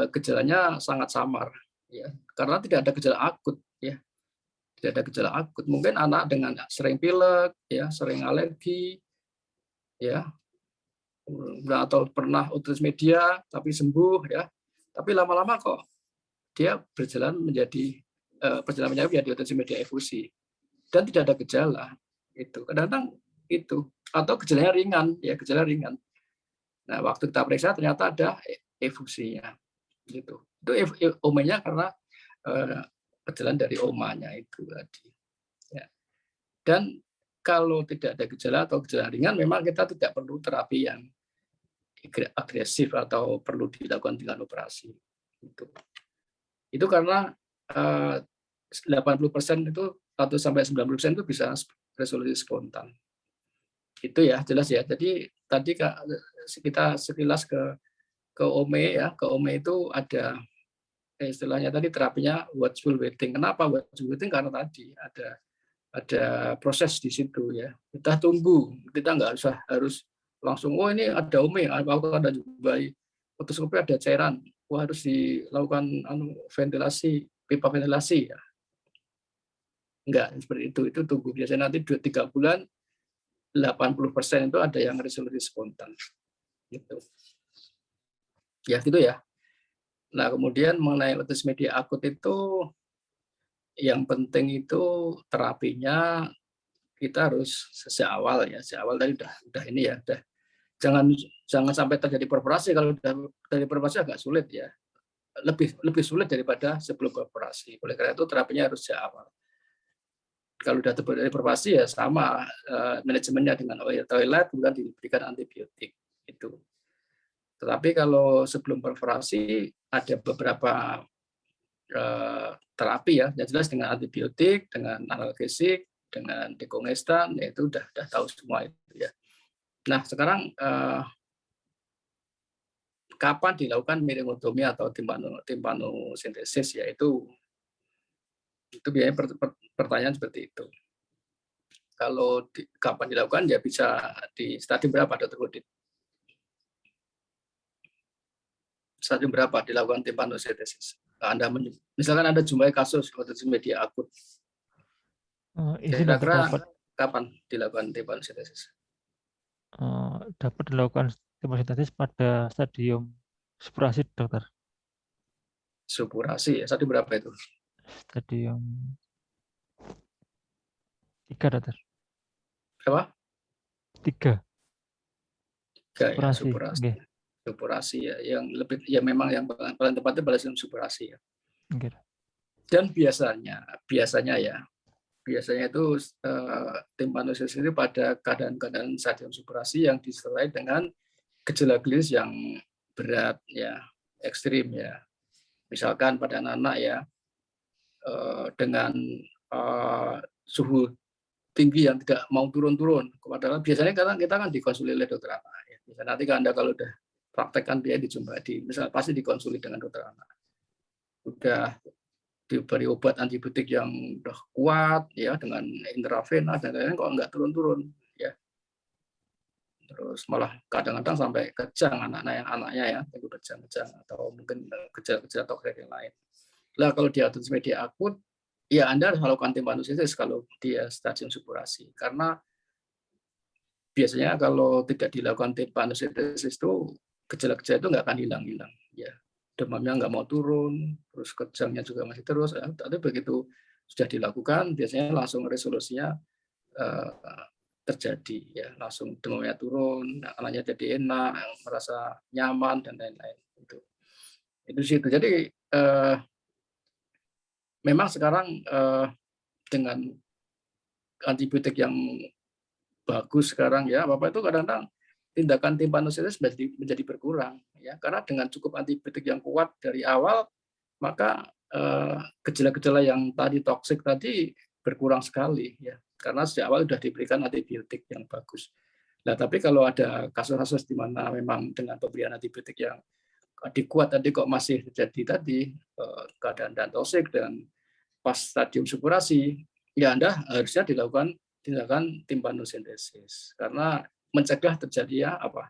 S3: gejalanya sangat samar ya, karena tidak ada gejala akut ya. Tidak ada gejala akut. Mungkin anak dengan sering pilek ya, sering alergi ya, atau pernah otosis media tapi sembuh ya. Tapi lama-lama kok dia berjalan menjadi otosis media efusi dan tidak ada gejala. Itu kadang-kadang itu, atau gejalanya ringan ya, gejala ringan. Nah, waktu kita periksa ternyata ada efusinya gitu. Itu OME-nya karena berjalan dari OMA-nya itu tadi ya. Dan kalau tidak ada gejala atau gejala ringan, memang kita tidak perlu terapi yang agresif atau perlu dilakukan dengan operasi itu karena 80% itu atau sampai 90% itu bisa resolusi spontan. Itu ya, jelas ya. Jadi tadi kita sekilas ke OME ya, ke OME itu ada istilahnya tadi terapinya watchful waiting. Kenapa watchful waiting? Karena tadi ada proses di situ ya. Kita tunggu, kita nggak usah harus langsung, oh ini ada OME, apakah ada juga otoskopi ada cairan, wah harus dilakukan ventilasi, pipa ventilasi ya. Enggak seperti itu tunggu. Biasanya nanti 2-3 bulan 80% itu ada yang resolusi spontan. Gitu. Ya gitu ya. Nah, kemudian mengenai otosis media akut itu yang penting itu terapinya kita harus sejak awal ya. Sejak awal tadi udah ini ya, udah jangan sampai terjadi perforasi. Kalau dari perforasi agak sulit ya. Lebih sulit daripada sebelum operasi. Oleh karena itu terapinya harus sejak awal. Kalau sudah terjadi perforasi ya sama manajemennya dengan toilet bukan diberikan antibiotik itu. Tetapi kalau sebelum perforasi ada beberapa terapi ya, yang jelas dengan antibiotik, dengan analgesik, dengan dekongestan, ya itu udah tahu semua itu ya. Nah sekarang kapan dilakukan miringotomi atau timpanosintesis, yaitu biasanya pertanyaan seperti itu. Kalau kapan dilakukan ya bisa di stadium berapa, Dr. Udin? Stadium berapa dilakukan timpanosintesis? Misalkan Anda jumpai kasus otosis media akut. Kira-kira kapan dilakukan timpanosintesis?
S1: Dapat dilakukan timpanosintesis pada stadium supurasi, dokter.
S3: Supurasi ya, stadium berapa itu?
S1: Stadium 3, dokter.
S3: Berapa?
S1: 3.
S3: Supurasi.
S1: Okay.
S3: Supurasi ya, yang lebih ya memang yang paling tepatnya pada supurasi ya.
S1: Okay.
S3: Dan biasanya itu timpanosintesis itu pada keadaan stadium supurasi yang disertai dengan gejala klinis yang berat ya, ekstrim ya. Misalkan pada anak-anak ya dengan suhu tinggi yang tidak mau turun-turun. Padahal biasanya kita kan dikonsuli oleh dokter anak. Ya. Misalnya nanti Anda kalau udah praktekkan dia misalnya pasti dikonsuli dengan dokter anak. Udah diberi obat antibiotik yang udah kuat ya dengan intravena dan lain-lain kok nggak turun-turun ya. Terus malah kadang-kadang sampai kejang anaknya ya, kejang-kejang atau mungkin gejala-gejala toksik yang lain. Nah, kalau di otitis media akut, ya Anda harus melakukan timpanosintesis kalau dia stadium supurasi. Karena biasanya kalau tidak dilakukan timpanosintesis itu gejala-gejala itu nggak akan hilang-hilang. Ya, demamnya nggak mau turun, terus kejangnya juga masih terus. Ya. Tapi begitu sudah dilakukan, biasanya langsung resolusinya terjadi. Ya, langsung demamnya turun, anaknya jadi enak, merasa nyaman dan lain-lain. Itu situ. Jadi memang sekarang dengan antibiotik yang bagus sekarang ya, Bapak itu kadang-kadang tindakan timpanosintesis menjadi berkurang ya, karena dengan cukup antibiotik yang kuat dari awal, maka gejala-gejala yang tadi toksik tadi berkurang sekali ya, karena sejak awal sudah diberikan antibiotik yang bagus. Nah, tapi kalau ada kasus-kasus di mana memang dengan pemberian antibiotik yang dikuat tadi kok masih terjadi tadi keadaan dan toksik dan pas stadium supurasi, ya Anda harusnya dilakukan tindakan timpanosintesis karena mencegah terjadinya apa?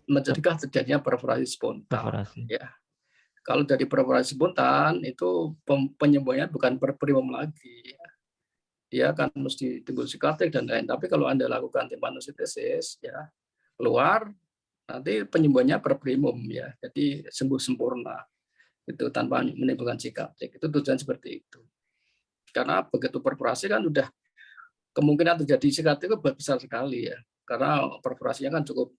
S3: Mencegah terjadinya perforasi spontan.
S1: Perforasi.
S3: Ya, kalau dari perforasi spontan itu penyembuhannya bukan per primum lagi. Dia akan mesti timbul psikotik dan lain. Tapi kalau Anda lakukan timpanosintesis, ya keluar nanti penyembuhannya per primum ya. Jadi sembuh sempurna itu tanpa menimbulkan psikotik. Itu tujuan seperti itu. Karena begitu perforasi kan udah kemungkinan terjadi psikotik itu besar sekali ya. Karena perforasinya kan cukup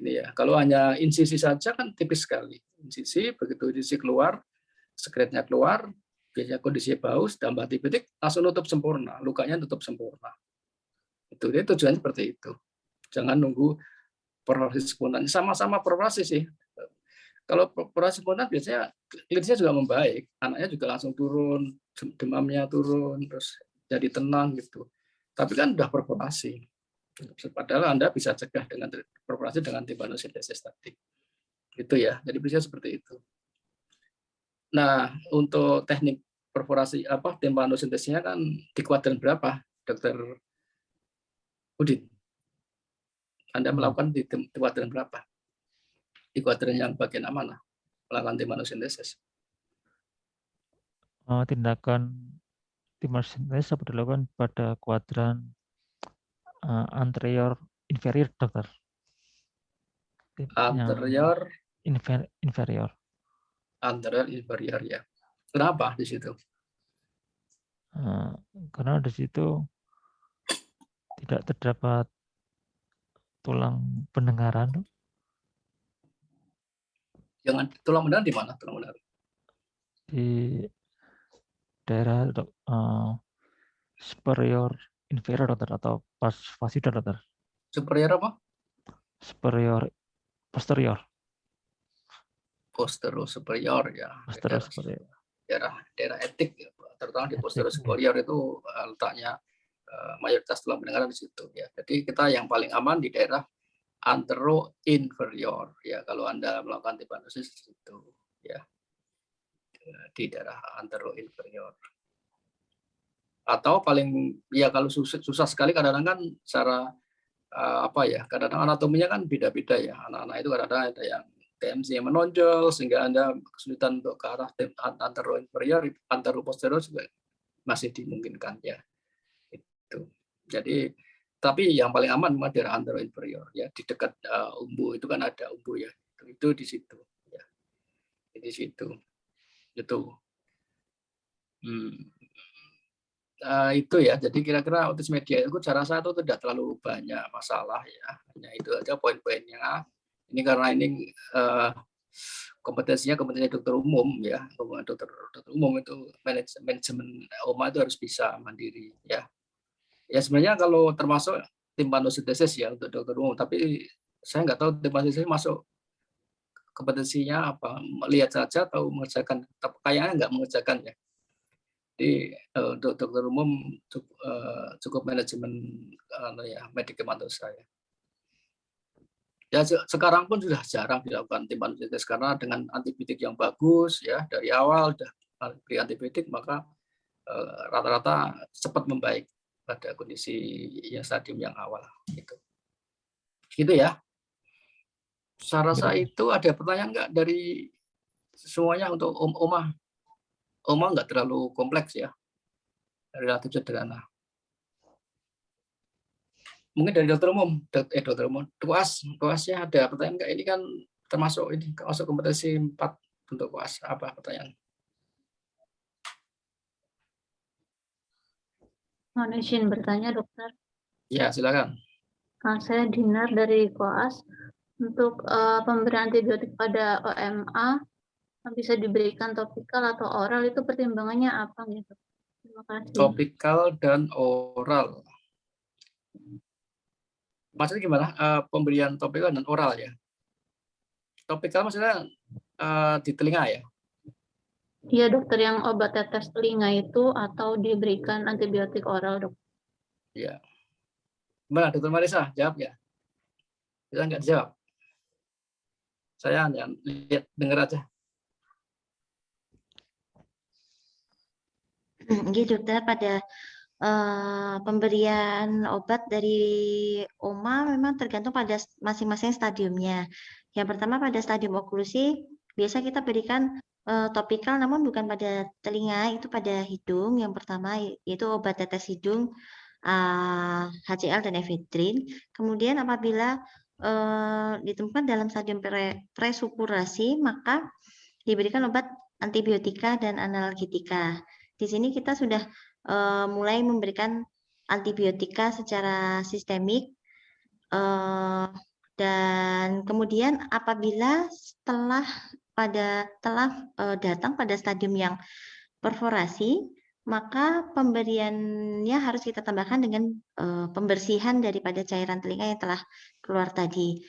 S3: ini ya. Kalau hanya insisi saja kan tipis sekali. Insisi begitu insisi keluar, sekretnya keluar, biasanya kondisi baus, tambah antibiotik, langsung nutup sempurna, lukanya tutup sempurna. Itu dia tujuannya seperti itu. Jangan nunggu perforasi spontan. Sama-sama perforasi sih. Kalau perforasi spontan biasanya klinisnya juga membaik, anaknya juga langsung turun, demamnya turun, terus jadi tenang gitu. Tapi kan udah perforasi. Padahal Anda bisa cegah dengan perforasi dengan timpanosintesis tadi. Itu ya. Jadi bisa seperti itu. Nah, untuk teknik perforasi timpanosintesisnya kan di kuadran berapa, Dokter Udin? Anda melakukan di kuadran berapa? Di kuadran yang bagian mana melakukan timpanosintesis?
S1: Tindakan timpanosintesis dapat dilakukan pada kuadran anterior inferior, Dokter.
S3: Anterior,
S1: inferior.
S3: Anterior inferior ya. Kenapa di situ?
S1: Karena di situ tidak terdapat tulang pendengaran.
S3: Jangan tulang pendengaran di mana? Tulang pendengaran
S1: Di daerah superior inferior, Dokter, atau pas fasidor, Dokter.
S3: superior apa?
S1: Superior posterior.
S3: Posterior superior ya.
S1: Posterior superior.
S3: Daerah etik ya, terutama di
S1: Etik,
S3: posterior
S1: ya.
S3: superior itu letaknya mayoritas tulang pendengaran di situ ya. Jadi kita yang paling aman di daerah antero inferior ya, kalau Anda melakukan timpanosintesis itu ya, di daerah antero inferior. Atau paling ya kalau susah sekali kadang-kadang kan cara kadang-kadang anatominya kan beda-beda ya. Anak-anak itu kadang-kadang ada yang TMC yang menonjol sehingga Anda kesulitan untuk ke arah antero inferior, antero posterior juga masih dimungkinkan ya. Itu. Jadi tapi yang paling aman memang daerah antero inferior ya, di dekat umbu itu kan ada umbu ya. Itu di situ ya. Di situ. Itu. Itu ya, jadi kira-kira otitis media itu saya rasa itu tidak terlalu banyak masalah ya, hanya itu aja poin-poinnya. Ini karena ini kompetensi dokter umum ya, dokter umum itu manajemen OMA itu harus bisa mandiri ya. Ya sebenarnya kalau termasuk timpanosintesis ya untuk dokter umum, tapi saya nggak tahu timpanosintesis masuk kompetensinya apa, melihat saja atau mengerjakan, kayaknya nggak mengerjakan ya. Jadi untuk dokter umum cukup manajemen medikamentosa ya. Ya sekarang pun sudah jarang dilakukan timpanin tetes karena dengan antibiotik yang bagus ya dari awal sudah beri antibiotik maka rata-rata cepat membaik pada kondisi yang stadium yang awal gitu ya. Saya rasa itu ada pertanyaan nggak dari semuanya untuk Oma? Oma nggak terlalu kompleks ya, relatif sederhana. Mungkin dari dokter umum, dokter umum, tuasnya ada pertanyaan nggak? Ini kan termasuk kompetensi 4 untuk tuas. Apa pertanyaan?
S4: Mohon izin bertanya, dokter.
S3: Ya, silakan.
S4: Saya Dinar dari Koas. Untuk pemberian antibiotik pada OMA bisa diberikan topikal atau oral itu pertimbangannya apa gitu? Terima kasih.
S3: Topikal dan oral. Maksudnya gimana? Pemberian topikal dan oral ya? Topikal maksudnya di telinga ya?
S4: Iya dokter, yang obat tetes telinga itu atau diberikan antibiotik oral dok?
S3: Ya. Gimana dokter Marisa? Jawab ya? Kita nggak dijawab. Saya hanya lihat dengar aja.
S5: Gitu dokter, pada pemberian obat dari OMA memang tergantung pada masing-masing stadiumnya. Yang pertama pada stadium oklusi biasa kita berikan topikal namun bukan pada telinga, itu pada hidung. Yang pertama yaitu obat tetes hidung HCl dan efedrin. Kemudian apabila ditemukan dalam stadium presupurasi maka diberikan obat antibiotika dan analgetika. Di sini kita sudah mulai memberikan antibiotika secara sistemik dan kemudian apabila datang pada stadium yang perforasi maka pemberiannya harus kita tambahkan dengan pembersihan daripada cairan telinga yang telah keluar tadi.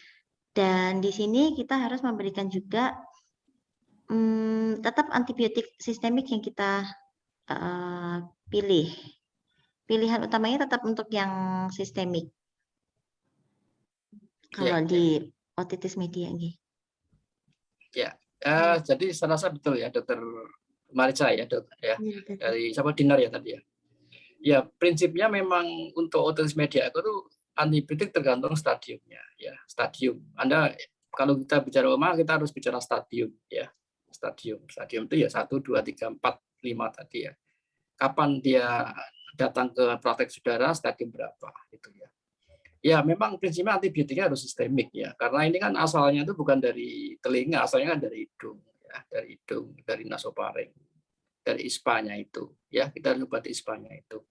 S5: Dan di sini kita harus memberikan juga tetap antibiotik sistemik yang kita pilih. Pilihan utamanya tetap untuk yang sistemik. Kalau di otitis media ini.
S3: Ya, jadi saya rasa betul ya dokter Marisa ya dok ya, dari siapa Dinar ya tadi ya. Ya prinsipnya memang untuk otitis media itu antibiotik tergantung stadiumnya ya, stadium. Anda kalau kita bicara OMA kita harus bicara stadium ya. Stadium itu ya 1, 2, 3, 4, 5 tadi ya. Kapan dia datang ke praktek saudara stadium berapa itu ya. Ya memang prinsipnya antibiotiknya harus sistemik ya, karena ini kan asalnya itu bukan dari telinga, asalnya kan dari hidung ya, dari nasofaring, dari ispanya itu ya, kita harus obati ispanya itu.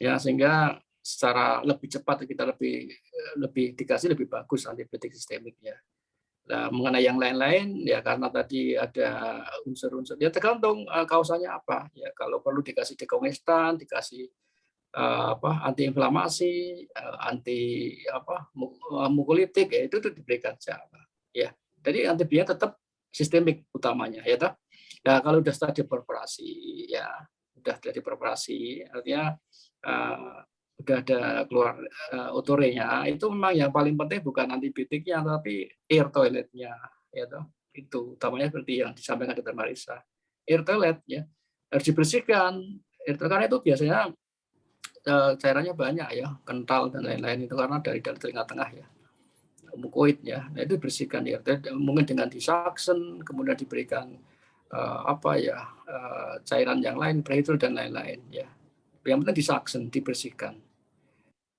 S3: Ya sehingga secara lebih cepat kita lebih dikasih lebih bagus antibiotik sistemik ya. Nah, mengenai yang lain-lain ya karena tadi ada unsur-unsur ya tergantung kausanya apa ya, kalau perlu dikasih dekongestan, dikasih antiinflamasi, mukolytik ya itu diberikan secara ya. Jadi antibiotik tetap sistemik utamanya ya toh. Nah, kalau sudah stadium perforasi ya, artinya udah ada keluar otorenya, itu memang yang paling penting bukan antibiotiknya tapi air toiletnya ya toh. Itu utamanya seperti yang disampaikan Dr. Marisa. Air toilet ya harus dibersihkan. Karena itu biasanya cairannya banyak ya, kental dan lain-lain itu karena dari telinga tengah ya, mukoid ya. Nah, itu bersihkan ya, mungkin dengan disaksen, kemudian diberikan cairan yang lain, prehidrol dan lain-lain ya. Yang penting disaksen, dibersihkan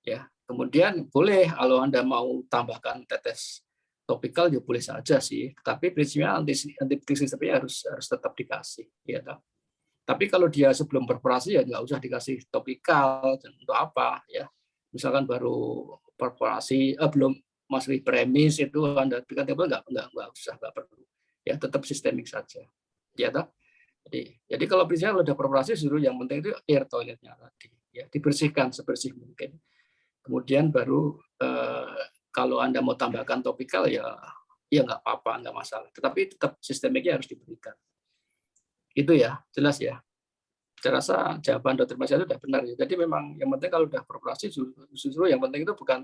S3: ya. Kemudian boleh kalau Anda mau tambahkan tetes topikal ya boleh saja sih, tapi prinsipnya antibiotik sistemnya harus tetap dikasih ya. Tapi kalau dia sebelum perforasi ya nggak usah dikasih topikal dan untuk apa ya. Misalkan baru perforasi belum masuk premis itu Anda berikan topikal nggak usah, nggak perlu. Ya tetap sistemik saja. Ya toh. Jadi kalau prinsipnya kalau udah perforasi suruh yang penting itu air toiletnya tadi ya, dibersihkan sebersih mungkin. Kemudian baru kalau Anda mau tambahkan topikal ya nggak apa-apa, nggak masalah. Tetapi tetap sistemiknya harus diberikan. Itu ya, jelas ya. Saya rasa jawaban Dr. Marisa itu sudah benar ya. Jadi memang yang penting kalau sudah beroperasi justru yang penting itu bukan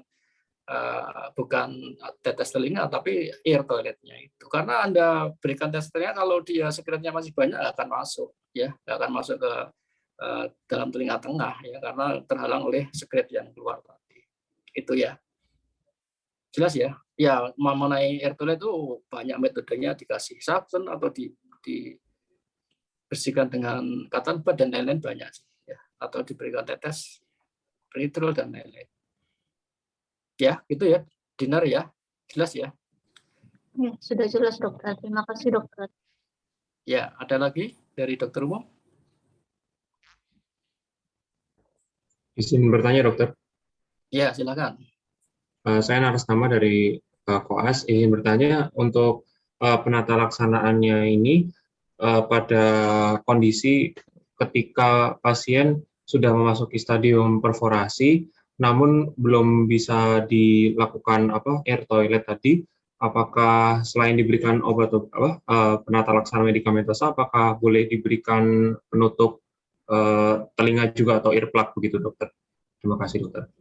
S3: bukan tetes telinga tapi ear toiletnya itu. Karena Anda berikan tetes telinga kalau dia sekretnya masih banyak nggak akan masuk ya, nggak akan masuk ke dalam telinga tengah ya, karena terhalang oleh sekret yang keluar tadi. Itu ya. Jelas ya? Ya, mengenai air toilet itu banyak metodenya, dikasih suction atau dibersihkan dengan cotton bud dan lain-lain banyak ya, atau diberikan tetes peritrol dan lain-lain. Ya, gitu ya. Dinar ya. Jelas ya?
S4: Ya, sudah jelas dokter. Terima kasih dokter.
S3: Ya, ada lagi dari dokter umum?
S7: Izin bertanya, dokter.
S3: Ya, silakan.
S7: Saya Naras Nama dari Koas. Ingin bertanya untuk penata laksanaannya ini pada kondisi ketika pasien sudah memasuki stadium perforasi, namun belum bisa dilakukan air toilet tadi. Apakah selain diberikan obat penata laksana medikamentosa, apakah boleh diberikan penutup telinga juga atau earplug begitu, dokter? Terima kasih, dokter.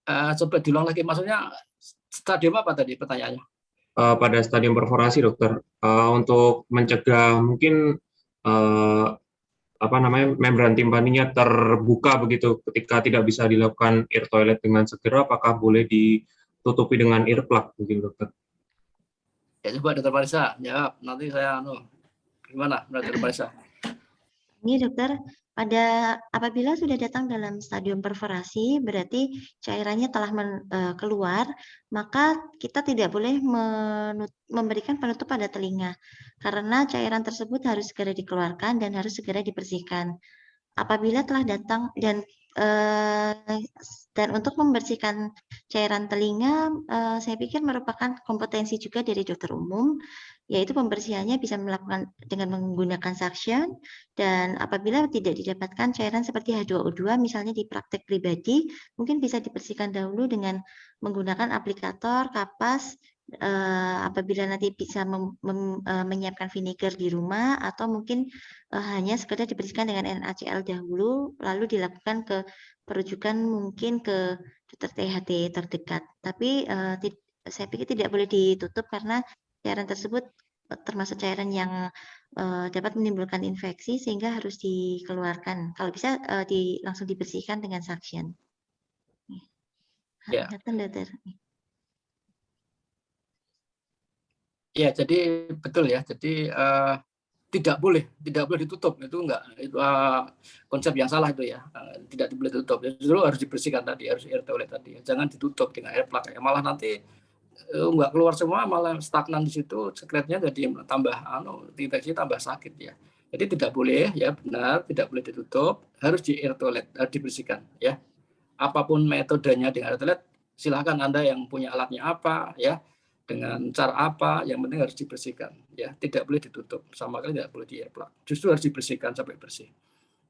S3: Coba diulang lagi, maksudnya stadium apa tadi pertanyaannya?
S7: Pada stadium perforasi, dokter, untuk mencegah mungkin membran timpaninya terbuka begitu ketika tidak bisa dilakukan ear toilet dengan segera, apakah boleh ditutupi dengan earplug begitu, dokter?
S3: Ya, coba dokter Marisa jawab, nanti saya gimana dokter Marisa?
S5: Ini dokter, apabila sudah datang dalam stadium perforasi, berarti cairannya telah keluar, maka kita tidak boleh memberikan penutup pada telinga, karena cairan tersebut harus segera dikeluarkan dan harus segera dibersihkan. Apabila telah datang dan untuk membersihkan cairan telinga, saya pikir merupakan kompetensi juga dari dokter umum, yaitu pembersihannya bisa melakukan dengan menggunakan suction, dan apabila tidak didapatkan cairan seperti H2O2 misalnya di praktek pribadi, mungkin bisa dibersihkan dahulu dengan menggunakan aplikator, kapas, apabila nanti bisa menyiapkan vinegar di rumah, atau mungkin hanya sekedar dibersihkan dengan NaCl dahulu, lalu dilakukan ke perujukan mungkin ke dokter THT terdekat. Tapi saya pikir tidak boleh ditutup karena cairan tersebut termasuk cairan yang dapat menimbulkan infeksi sehingga harus dikeluarkan. Kalau bisa langsung dibersihkan dengan suction.
S3: Ya.
S5: Dokter.
S3: Ya, jadi betul ya. Jadi tidak boleh ditutup, itu enggak, itu konsep yang salah itu ya. Tidak boleh ditutup, justru harus dibersihkan tadi, harus air toilet tadi. Jangan ditutup dengan air plug ya. Malah nanti enggak keluar semua, malah stagnan di situ, sekretnya jadi tambah infeksi tambah sakit ya. Jadi tidak boleh ya, benar, tidak boleh ditutup, harus di air toilet, harus dibersihkan ya. Apapun metodenya dengan air toilet, silakan Anda yang punya alatnya apa ya, dengan cara apa, yang penting harus dibersihkan ya, tidak boleh ditutup, sama sekali tidak boleh di air plug, justru harus dibersihkan sampai bersih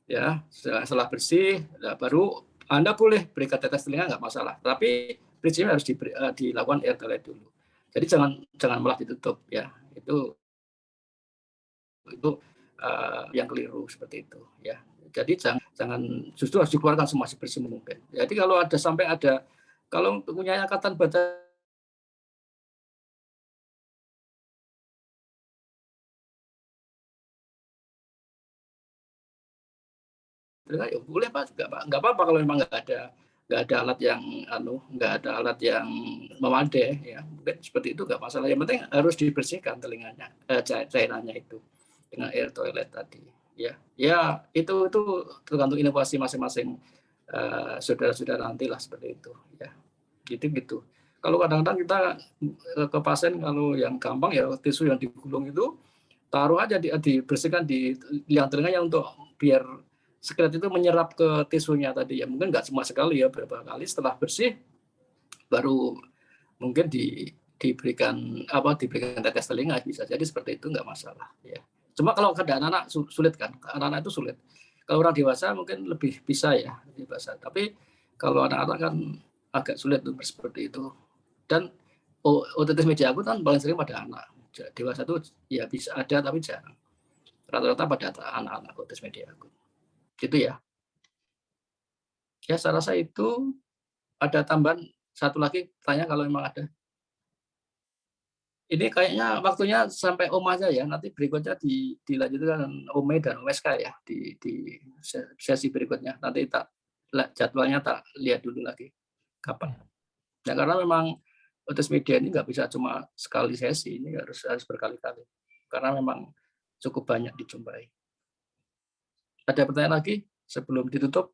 S3: ya. Setelah bersih baru Anda boleh berikan tetes telinga, nggak masalah, tapi prinsipnya harus dilakukan air toilet dulu. Jadi jangan malah ditutup ya, itu yang keliru seperti itu ya. Jadi jangan, justru harus dikeluarkan semua sebersih mungkin. Jadi kalau punya angkatan baca ya boleh Pak, nggak apa-apa kalau memang nggak ada alat yang nggak ada alat yang memadai ya, mungkin seperti itu nggak masalah. Yang penting harus dibersihkan telinganya, cairannya itu dengan air toilet tadi ya. Ya itu tergantung inovasi masing-masing saudara-saudara nanti lah seperti itu ya. Gitu. Kalau kadang-kadang kita ke pasien, kalau yang gampang ya tisu yang digulung itu taruh aja dibersihkan di liang telinganya untuk biar sekret itu menyerap ke tisunya tadi ya. Mungkin nggak cuma sekali ya, beberapa kali. Setelah bersih baru mungkin diberikan tetes telinga, bisa jadi seperti itu, nggak masalah ya. Cuma kalau ada anak-anak sulit kan, anak-anak itu sulit. Kalau orang dewasa mungkin lebih bisa ya, tapi kalau anak-anak kan agak sulit untuk seperti itu. Dan otitis media akut kan paling sering pada anak. Dewasa itu ya bisa ada tapi jarang. Rata-rata pada anak-anak otitis media akut. Gitu ya. Ya, saya rasa itu ada tambahan satu lagi tanya kalau memang ada. Ini kayaknya waktunya sampai OMA aja ya. Nanti berikutnya dilanjutkan OME dan OSK ya di sesi berikutnya. Nanti jadwalnya tak lihat dulu lagi kapan. Nah, karena memang otis media ini nggak bisa cuma sekali sesi, ini harus berkali-kali. Karena memang cukup banyak dijumpai. Ada pertanyaan lagi sebelum ditutup?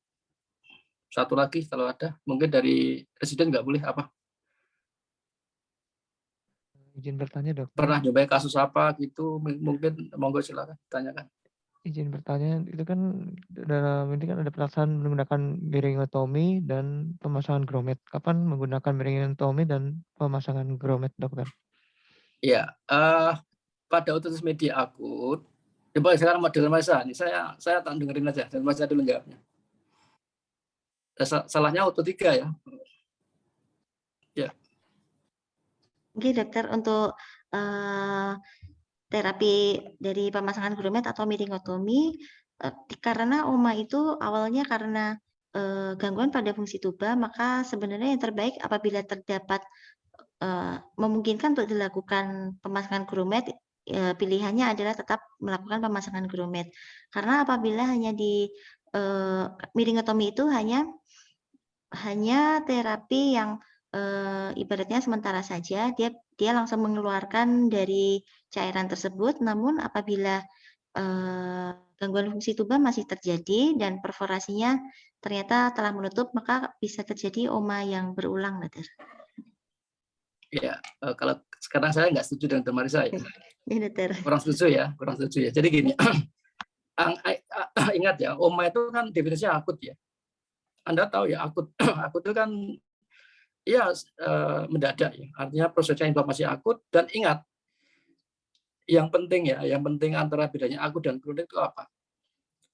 S3: Satu lagi kalau ada, mungkin dari Presiden nggak boleh apa?
S6: Izin bertanya, Dokter.
S3: Pernah jumpai kasus apa gitu? Mungkin monggo silakan tanyakan.
S6: Izin bertanya, itu kan dalam ini kan ada pelaksanaan menggunakan miringotomi dan pemasangan grommet. Kapan menggunakan miringotomi dan pemasangan grommet, Dokter?
S3: Ya, pada ototis media akut, coba sekarang model masa nih, saya tak dengerin aja, dan masa dulu jawabnya. Salahnya auto 3 ya. Ya.
S5: Oke, Dokter, untuk terapi dari pemasangan grommet atau miringotomi, karena OMA itu awalnya karena gangguan pada fungsi tuba, maka sebenarnya yang terbaik apabila terdapat memungkinkan untuk dilakukan pemasangan grommet, pilihannya adalah tetap melakukan pemasangan grommet. Karena apabila hanya di miringotomi itu hanya terapi yang ibaratnya sementara saja, dia langsung mengeluarkan dari cairan tersebut. Namun apabila gangguan fungsi tuba masih terjadi dan perforasinya ternyata telah menutup, maka bisa terjadi OMA yang berulang, Dokter.
S3: Ya, kalau sekarang saya nggak setuju dengan teman saya.
S5: Ya, Dokter.
S3: Kurang setuju ya. Jadi gini, ingat ya, OMA itu kan definisinya akut ya. Anda tahu ya, akut itu kan ya mendadak ya. Artinya prosesnya inflamasi akut. Dan ingat, yang penting antara bedanya akut dan kronik itu apa?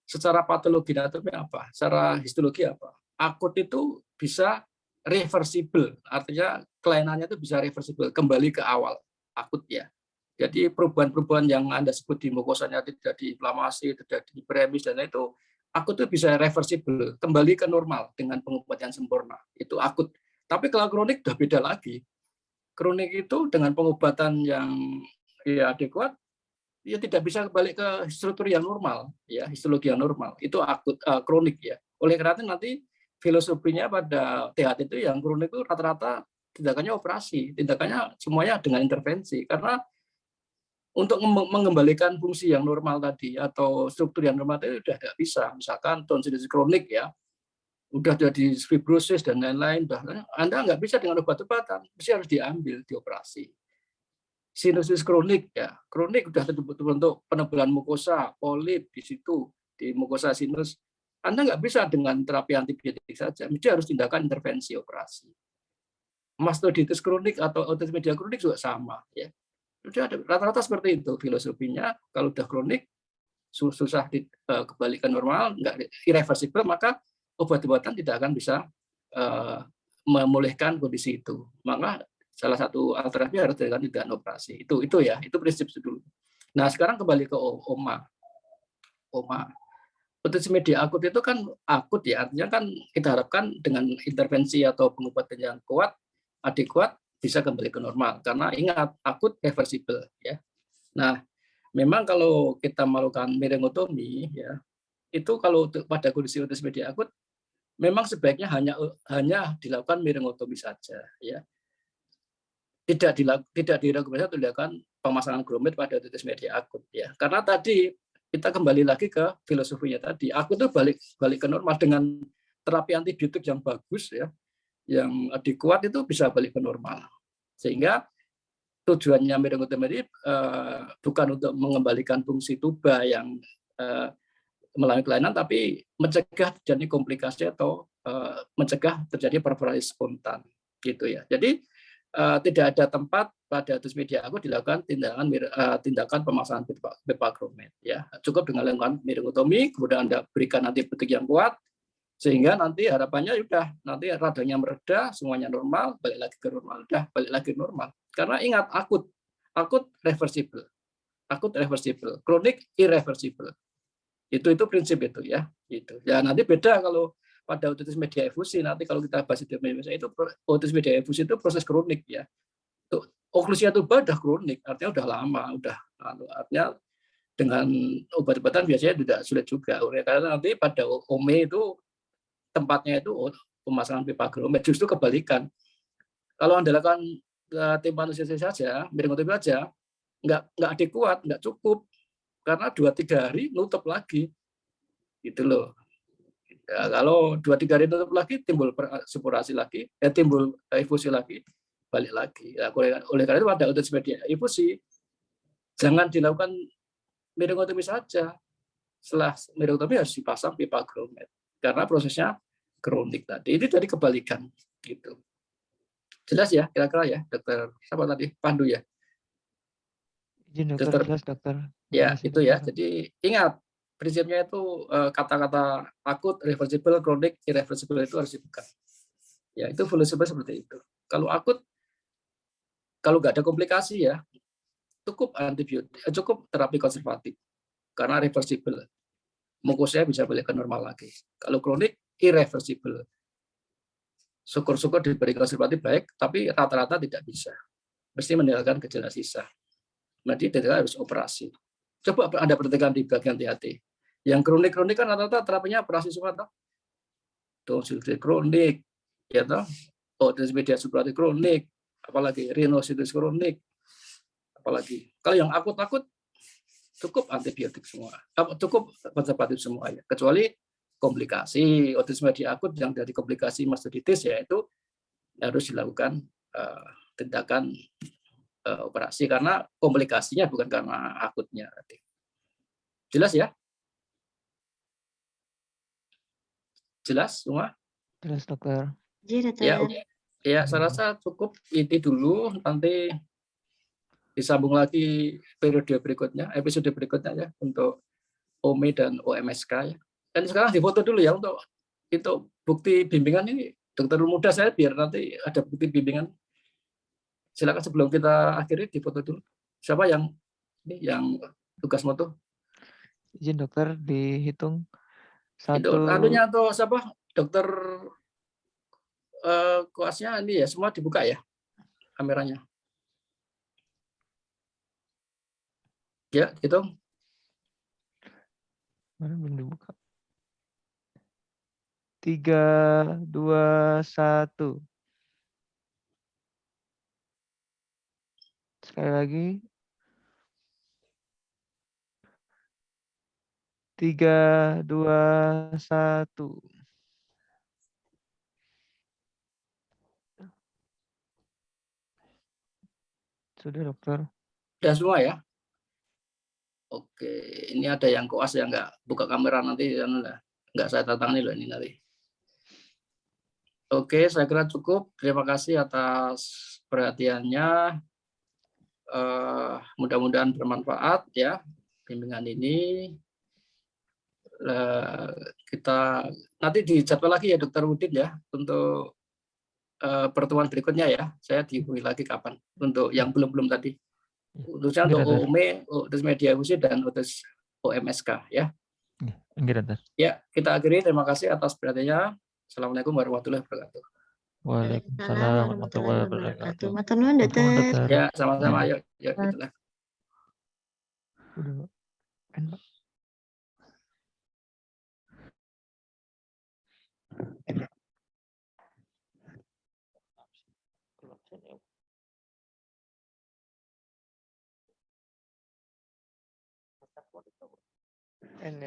S3: Secara patologi anatomi apa? Secara histologi apa? Akut itu bisa reversible, artinya kelainannya itu bisa reversible, kembali ke awal akut ya. Jadi perubahan-perubahan yang Anda sebut di mukosanya tidak diinflamasi, tidak hiperemis dan itu akut itu bisa reversible, kembali ke normal dengan pengobatan sempurna. Itu akut. Tapi kalau kronik udah beda lagi. Kronik itu dengan pengobatan yang ya adekuat, ya tidak bisa kembali ke struktur yang normal, ya histologi yang normal. Itu akut kronik ya. Oleh karena itu nanti filosofinya pada THT itu yang kronik itu rata-rata tindakannya operasi, tindakannya semuanya dengan intervensi. Karena untuk mengembalikan fungsi yang normal tadi atau struktur yang normal itu sudah tidak bisa. Misalkan tonsilitis kronik ya, udah jadi fibrosis dan lain-lain, bahkan Anda nggak bisa dengan obat-obatan, mesti harus diambil, dioperasi. Sinusitis kronik ya, kronik udah terbentuk penebalan mukosa, polip di situ, di mukosa sinus. Anda nggak bisa dengan terapi antibiotik saja, mesti harus tindakan intervensi operasi. Mastoiditis kronik atau otis media kronik juga sama ya. Rata-rata seperti itu filosofinya. Kalau udah kronik susah kembali ke normal, nggak irreversible, maka obat-obatan tidak akan bisa memulihkan kondisi itu. Maka salah satu alternatif harus dilakukan tindakan operasi. Itu ya, itu prinsip dulu. Nah, sekarang kembali ke OMA. Otis media akut itu kan akut ya, artinya kan kita harapkan dengan intervensi atau pengobatan yang kuat, adekuat, bisa kembali ke normal. Karena ingat, akut reversible ya. Nah, memang kalau kita melakukan miringotomi ya, itu kalau pada kondisi otis media akut memang sebaiknya hanya dilakukan miringotomi saja ya. Tidak dilakukan pemasangan grommet pada otis media akut ya. Karena tadi kita kembali lagi ke filosofinya tadi. Akut itu balik ke normal dengan terapi antibiotik yang bagus ya, yang adekuat itu bisa balik ke normal. Sehingga tujuannya miringotomi bukan untuk mengembalikan fungsi tuba yang melalui kelainan, tapi mencegah terjadi komplikasi atau mencegah terjadi perforasi spontan gitu ya. Jadi tidak ada tempat pada otis media akut dilakukan tindakan pemasangan pipa grommet ya. Cukup dengan melakukan miringotomi, kemudian Anda berikan antibiotik yang kuat sehingga nanti harapannya sudah nanti radangnya mereda, semuanya normal, balik lagi ke normal, balik lagi normal. Karena ingat akut reversible, kronik irreversible. Itu prinsip itu ya. Gitu. Ya nanti beda kalau pada otitis media efusi, nanti kalau kita bahas itu otitis media efusi itu proses kronik ya. Oklusia tuba udah kronik, artinya udah lama, artinya dengan obat-obatan biasanya tidak sulit juga. Karena nanti pada OME itu tempatnya itu pemasangan pipa glomet, justru kebalikan. Kalau Anda lakukan timpanosisi saja, miringotomi saja, nggak adekuat, nggak cukup, karena 2-3 hari nutup lagi, gitu loh. Ya, kalau 2-3 hari nutup lagi, timbul supurasi lagi, timbul infusi lagi, balik lagi. Ya, oleh karena itu pada otitis media infusi, jangan dilakukan miringotomi saja. Setelah miringotomi harus dipasang pipa glomet, karena prosesnya kronik tadi. Ini tadi kebalikan, gitu. Jelas ya, kira-kira ya, dokter siapa tadi? Pandu ya.
S6: Izin dokter, jelas dokter.
S3: Ya,
S6: Makasih,
S3: itu ya.
S6: dokter.
S3: Jadi ingat prinsipnya itu kata-kata akut, reversible, kronik, irreversible itu harus dibuka. Ya, itu fungsinya seperti itu. Kalau akut, kalau nggak ada komplikasi ya, cukup antibiotik, cukup terapi konservatif karena reversible. Mukusnya bisa balik ke normal lagi. Kalau kronik, irreversible. Syukur-syukur diberi konservatif baik, tapi rata-rata tidak bisa. Mesti meninggalkan gejala sisa. Nanti tidak harus operasi. Coba Anda perhatikan di bagian THT. Yang kronik-kronik kan rata-rata terapinya operasi semua, toh. Tonsillitis kronik, ya toh. Otitis media subklinik kronik, apalagi rhinosinusitis kronik, apalagi. Kalau yang akut-akut cukup antibiotik semua, cukup konservatif semua ya. Kecuali komplikasi otitis media akut yang dari komplikasi mastoiditis, yaitu harus dilakukan tindakan operasi karena komplikasinya bukan karena akutnya. Jelas ya? Jelas semua?
S6: Jelas dokter.
S5: Iya, dokter.
S3: Ya, ya saya rasa cukup ini dulu, nanti disambung lagi periode berikutnya, episode berikutnya ya, untuk OME dan OMSK ya. Dan sekarang difoto dulu ya untuk bukti bimbingan ini, dokter muda saya biar nanti ada bukti bimbingan. Silakan sebelum kita akhiri difoto dulu. Siapa yang tugas foto?
S6: Izin dokter, dihitung
S3: Itu
S6: 1.
S3: anunya atau siapa? Dokter koasnya ini ya, semua dibuka ya kameranya. Ya, hitung.
S6: Mana belum dibuka. 3, 2, 1. Sekali lagi. 3, 2, 1. Sudah dokter.
S3: Sudah semua ya? Oke, ini ada yang koas yang nggak buka kamera nanti, nggak saya tantangin loh ini nanti. Oke, saya kira cukup. Terima kasih atas perhatiannya. Mudah-mudahan bermanfaat ya bimbingan ini. Kita nanti dijadwal lagi ya Dokter Udin ya untuk pertemuan berikutnya ya. Saya dihubungi lagi kapan untuk yang belum tadi. Khususnya untuk OME, otitis media infusi dan otitis OMSK ya. Ya, kita akhiri. Terima kasih atas perhatiannya. Assalamualaikum warahmatullahi wabarakatuh.
S1: Waalaikumsalam warahmatullahi wabarakatuh.
S5: Matur nuwun, dokter.
S3: Ya, sama-sama. Yuk, gitulah.
S6: Udah, Pak. N.